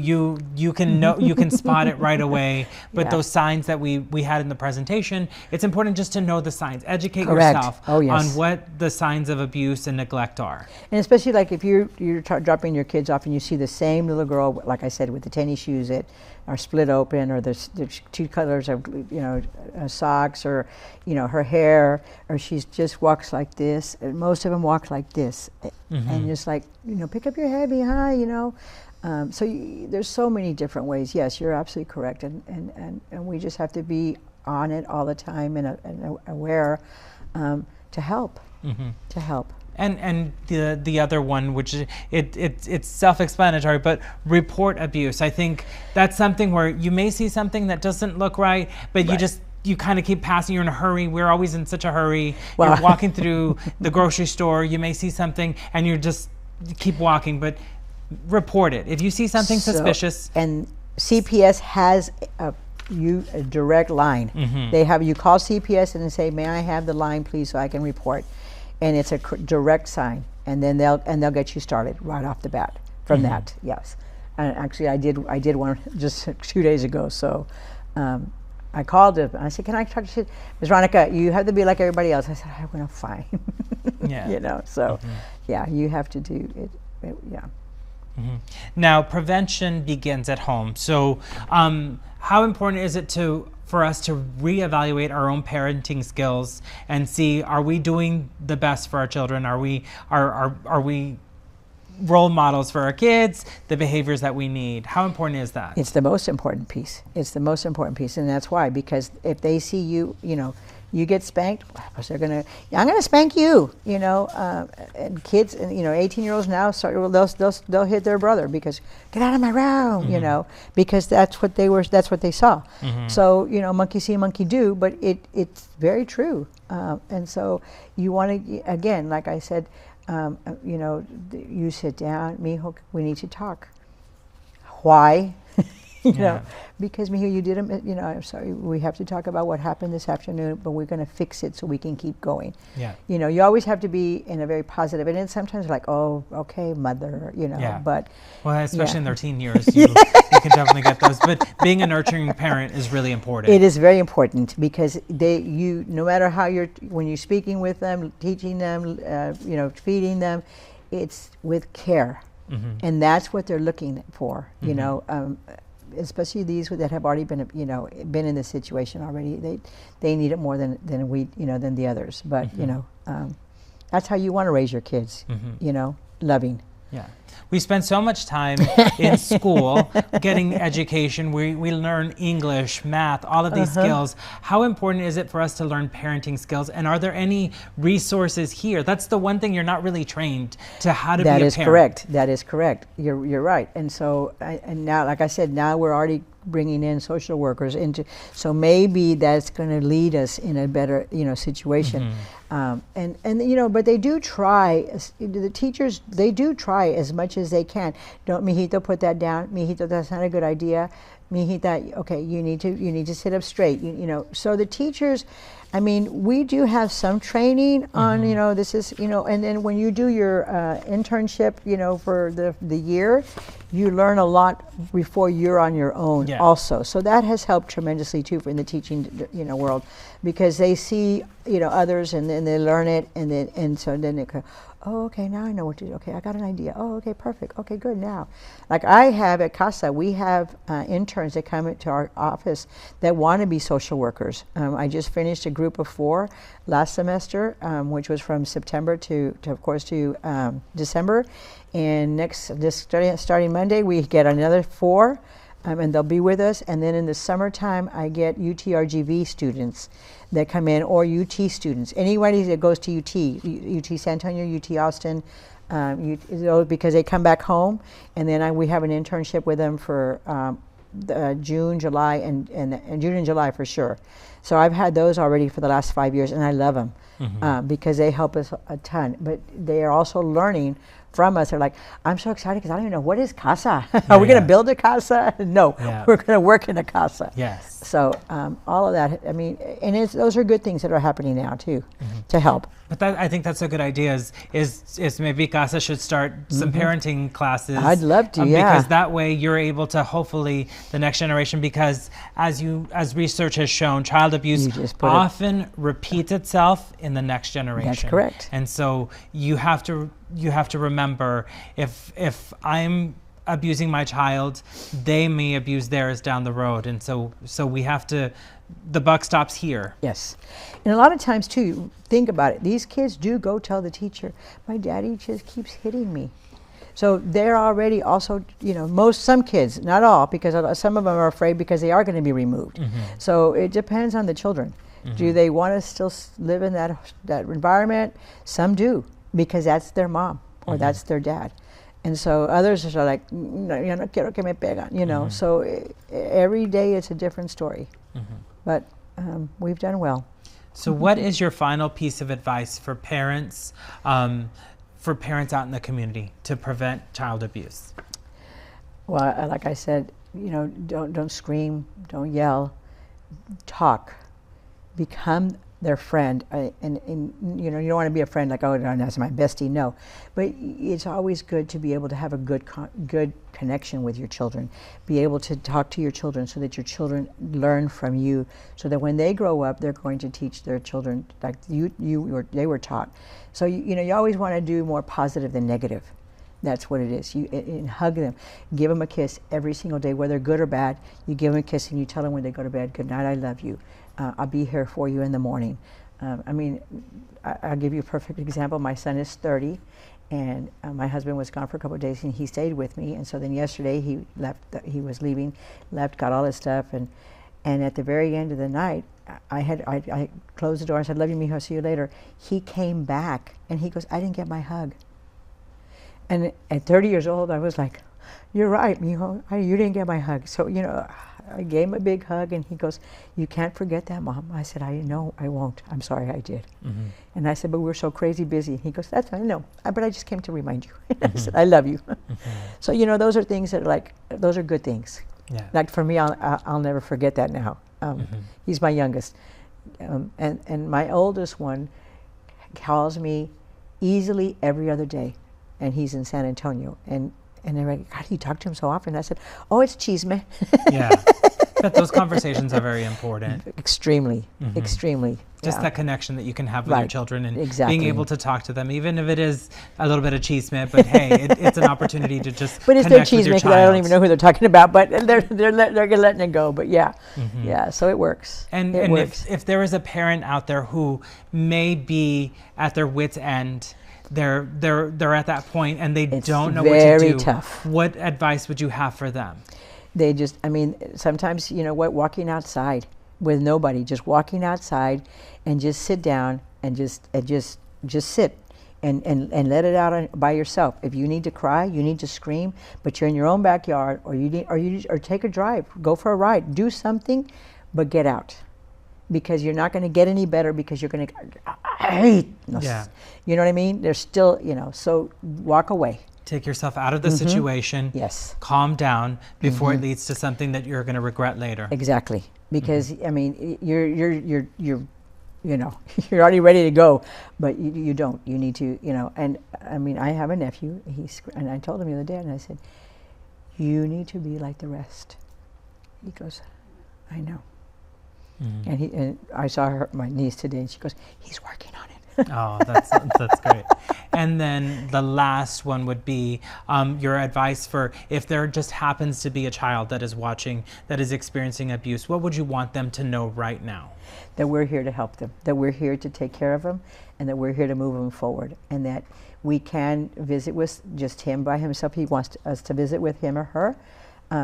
can know, you can spot it right away, but those signs that we had in the presentation, it's important just to know the signs. Educate yourself on what the signs of abuse and neglect are. And especially like if you're dropping your kids off and you see the same little girl, like I said, with the tennis shoes that are split open, or there's two colors of, you know, socks, or, you know, her hair, or she's just walks like this. And most of them walk like this, and just like, you know, pick up your head, be high, you know. So there's so many different ways. Yes, you're absolutely correct, and we just have to be on it all the time and aware to help. To help. And the other one, which it's self-explanatory, but report abuse. I think that's something where you may see something that doesn't look right, but you kind of keep passing. You're in a hurry. We're always in such a hurry. You're walking through the grocery store. You may see something, and you just keep walking. But report it if you see something suspicious. And CPS has a direct line. They have you call CPS and say, "May I have the line, please, so I can report." And it's a direct sign, and then they'll get you started right off the bat from that. Yes, and actually I did one just 2 days ago. So I called her and I said, "Can I talk to you, Ms. Ronica? You have to be like everybody else." I said, "I'm gonna fine." Yeah. You know. So yeah, you have to do it. Yeah. Now, prevention begins at home. So how important is it for us to reevaluate our own parenting skills and see, are we doing the best for our children? Are we role models for our kids, the behaviors that we need? How important is that? It's the most important piece. It's the most important piece, and that's why, because if they see you, you know, you get spanked, they're gonna, I'm gonna spank you, you know. And kids, and you know, 18-year-olds now they'll hit their brother because, get out of my room, you know, because that's what they saw. So, you know, monkey see, monkey do, but it's very true. And so you want to, again, like I said, you know, you sit down, mijo, we need to talk. Why? You know, because Mijo, you didn't, you know, I'm sorry, we have to talk about what happened this afternoon, but we're going to fix it so we can keep going. Yeah. You know, you always have to be in a very positive, and then sometimes like, oh, okay, mother, you know, but. Well, especially in their teen years, you can definitely get those, but being a nurturing parent is really important. It is very important because no matter how when you're speaking with them, teaching them, you know, feeding them, it's with care. And that's what they're looking for, you know. Especially these that have already been, you know, been in this situation already. They need it more than we, you know, than the others. But you know, that's how you want to raise your kids. You know, loving. Yeah. We spend so much time in school getting education. We learn English, math, all of these skills. How important is it for us to learn parenting skills? And are there any resources here? That's the one thing you're not really trained to how to be a parent. That is correct. That is correct. You're right. And so, and now, like I said, now we're already bringing in social workers into, so maybe that's going to lead us in a better, you know, situation. And you know, but they do try, the teachers, they do try as much as they can. Don't, mijito, put that down. Mijito, that's not a good idea. Mijita, okay, you need to sit up straight. You know, so the teachers, I mean, we do have some training on, you know, this is, you know, and then when you do your internship, you know, for the year, you learn a lot before you're on your own also. So that has helped tremendously too in the teaching, you know, world, because they see, you know, others and then they learn it, and so then they go, oh, okay, now I know what to do. Okay, I got an idea. Oh, okay, perfect. Okay, good now. Like I have at CASA, we have interns that come into our office that want to be social workers. I just finished a group of 4 last semester, which was from September to December. And starting Monday, we get another 4. And they'll be with us. And then in the summertime, I get UTRGV students that come in, or UT students. Anybody that goes to UT San Antonio, UT Austin, because they come back home. And then we have an internship with them for June, July, and June and July for sure. So I've had those already for the last 5 years, and I love them because they help us a ton. But they are also learning from us are like, I'm so excited because I don't even know, what is casa? Are we going to build a casa? No, we're going to work in a casa. Yes. So all of that, I mean, and those are good things that are happening now too, to help. But I think that's a good idea. Is maybe Casa should start some parenting classes. I'd love to, because that way you're able to hopefully the next generation. Because as research has shown, child abuse often repeats itself in the next generation. That's correct. And so you have to remember, if I'm abusing my child, they may abuse theirs down the road, and so we have to. The buck stops here. Yes. And a lot of times too, think about it, these kids do go tell the teacher, my daddy just keeps hitting me. So they're already also, some kids, not all, because some of them are afraid because they are going to be removed. So it depends on the children. Do they want to still live in that environment? Some do, because that's their mom or that's their dad. And so others are like, no, yo no quiero que me pegan, So every day it's a different story. But we've done well. So what is your final piece of advice for parents out in the community to prevent child abuse? Well, like I said, don't scream, don't yell, talk, become their friend. And you don't want to be a friend like, oh, no, that's my bestie. No, but it's always good to be able to have a good connection with your children, be able to talk to your children so that your children learn from you, so that when they grow up, they're going to teach their children like they were taught. So you always want to do more positive than negative. That's what it is. And hug them, give them a kiss every single day, whether good or bad. You give them a kiss and you tell them when they go to bed, good night, I love you. I'll be here for you in the morning. I'll give you a perfect example. My son is 30, and my husband was gone for a couple of days, and he stayed with me. And so then yesterday he left. He was leaving, got all his stuff, and at the very end of the night, I closed the door and said, "Love you, mijo. See you later." He came back, and he goes, "I didn't get my hug." And at 30 years old, I was like, "You're right, mijo. You didn't get my hug." So I gave him a big hug, and he goes, "You can't forget that, Mom." I said, "I know, I won't. I'm sorry I did." And I said, "But we're so crazy busy." He goes, "That's fine, no, but I just came to remind you." I said, "I love you." So, those are things that those are good things. Yeah. Like for me, I'll never forget that now. He's my youngest. And my oldest one calls me easily every other day, and he's in San Antonio. And they're like, "God, you talk to him so often." I said, "Oh, it's chisme." Yeah, but those conversations are very important. Extremely, extremely. Just that connection that you can have with your children, and being able to talk to them, even if it is a little bit of chisme, but hey, it's an opportunity to just but it's their chisme, because I don't even know who they're talking about, but they're letting it go. But yeah, so it works. And if there is a parent out there who may be at their wit's end, they're at that point and they don't know what to do. Very tough. What advice would you have for them? They just, sometimes, walking outside with nobody, just walking outside and just sit down and just sit and let it out by yourself. If you need to cry, you need to scream, but you're in your own backyard, or take a drive, go for a ride, do something, but get out. Because you're not going to get any better, because you're going to, you know what I mean? There's still, so walk away. Take yourself out of the situation. Yes. Calm down before it leads to something that you're going to regret later. Exactly. Because you're you're already ready to go, but you don't. You need to, and I have a nephew. And I told him the other day, and I said, "You need to be like the rest." He goes, "I know." And I saw my niece today, and she goes, "He's working on it." Oh, that's great. And then the last one would be your advice for if there just happens to be a child that is watching that is experiencing abuse. What would you want them to know right now? That we're here to help them, that we're here to take care of them, and that we're here to move them forward, and that we can visit with just him by himself. He wants us to visit with him or her,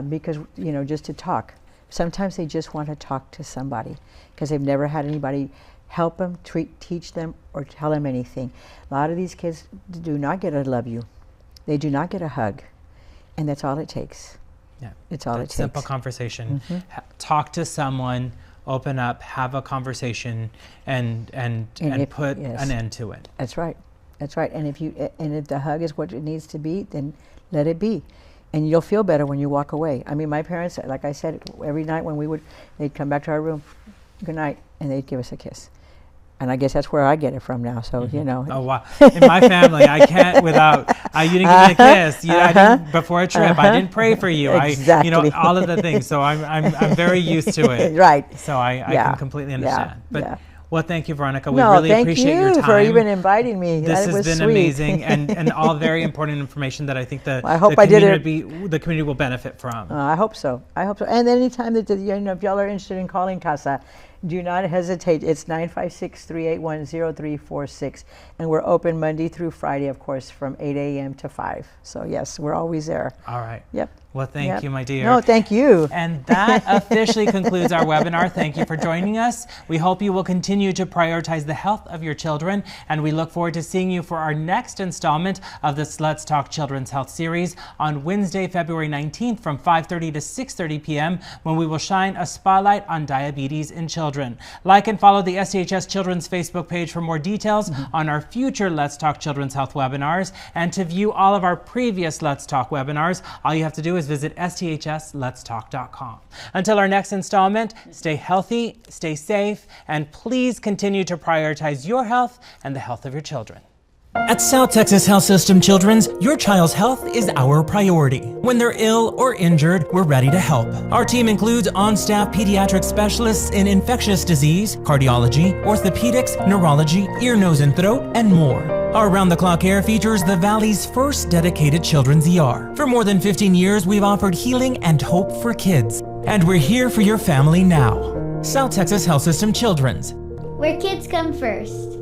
because just to talk. Sometimes they just want to talk to somebody because they've never had anybody help them, teach them, or tell them anything. A lot of these kids do not get a love you. They do not get a hug. And that's all it takes. Yeah, it's all it takes. Simple conversation. Talk to someone, open up, have a conversation, and put an end to it. That's right. That's right. And if the hug is what it needs to be, then let it be. And you'll feel better when you walk away. I mean, my parents, like I said, every night when they'd come back to our room, good night, and they'd give us a kiss. And I guess that's where I get it from now. So, you know. Oh, wow. In my family, I can't without, you didn't give me a kiss. I didn't, before a trip, I didn't pray for you. Exactly. All of the things. So I'm very used to it. Right. So I can completely understand. But well, thank you, Veronica. We No, really appreciate your time. thank you for even inviting me. This That has was been sweet. amazing and all very important information that I think the community will benefit from. I hope so. And anytime that if y'all are interested in calling CASA, do not hesitate. It's 956-381-0346. And we're open Monday through Friday, of course, from 8 a.m. to 5. So, yes, we're always there. All right. Yep. Well, thank you, my dear. No, thank you. And that officially concludes our webinar. Thank you for joining us. We hope you will continue to prioritize the health of your children, and we look forward to seeing you for our next installment of this Let's Talk Children's Health series on Wednesday, February 19th from 5:30 to 6:30 p.m. when we will shine a spotlight on diabetes in children. Like and follow the STHS Children's Facebook page for more details on our future Let's Talk Children's Health webinars, and to view all of our previous Let's Talk webinars, all you have to do is visit sthsletstalk.com. Until our next installment, stay healthy, stay safe, and please continue to prioritize your health and the health of your children. At South Texas Health System Children's, your child's health is our priority. When they're ill or injured, we're ready to help. Our team includes on-staff pediatric specialists in infectious disease, cardiology, orthopedics, neurology, ear, nose, and throat, and more. Our round-the-clock care features the Valley's first dedicated children's ER. For more than 15 years, we've offered healing and hope for kids. And we're here for your family now. South Texas Health System Children's. Where kids come first.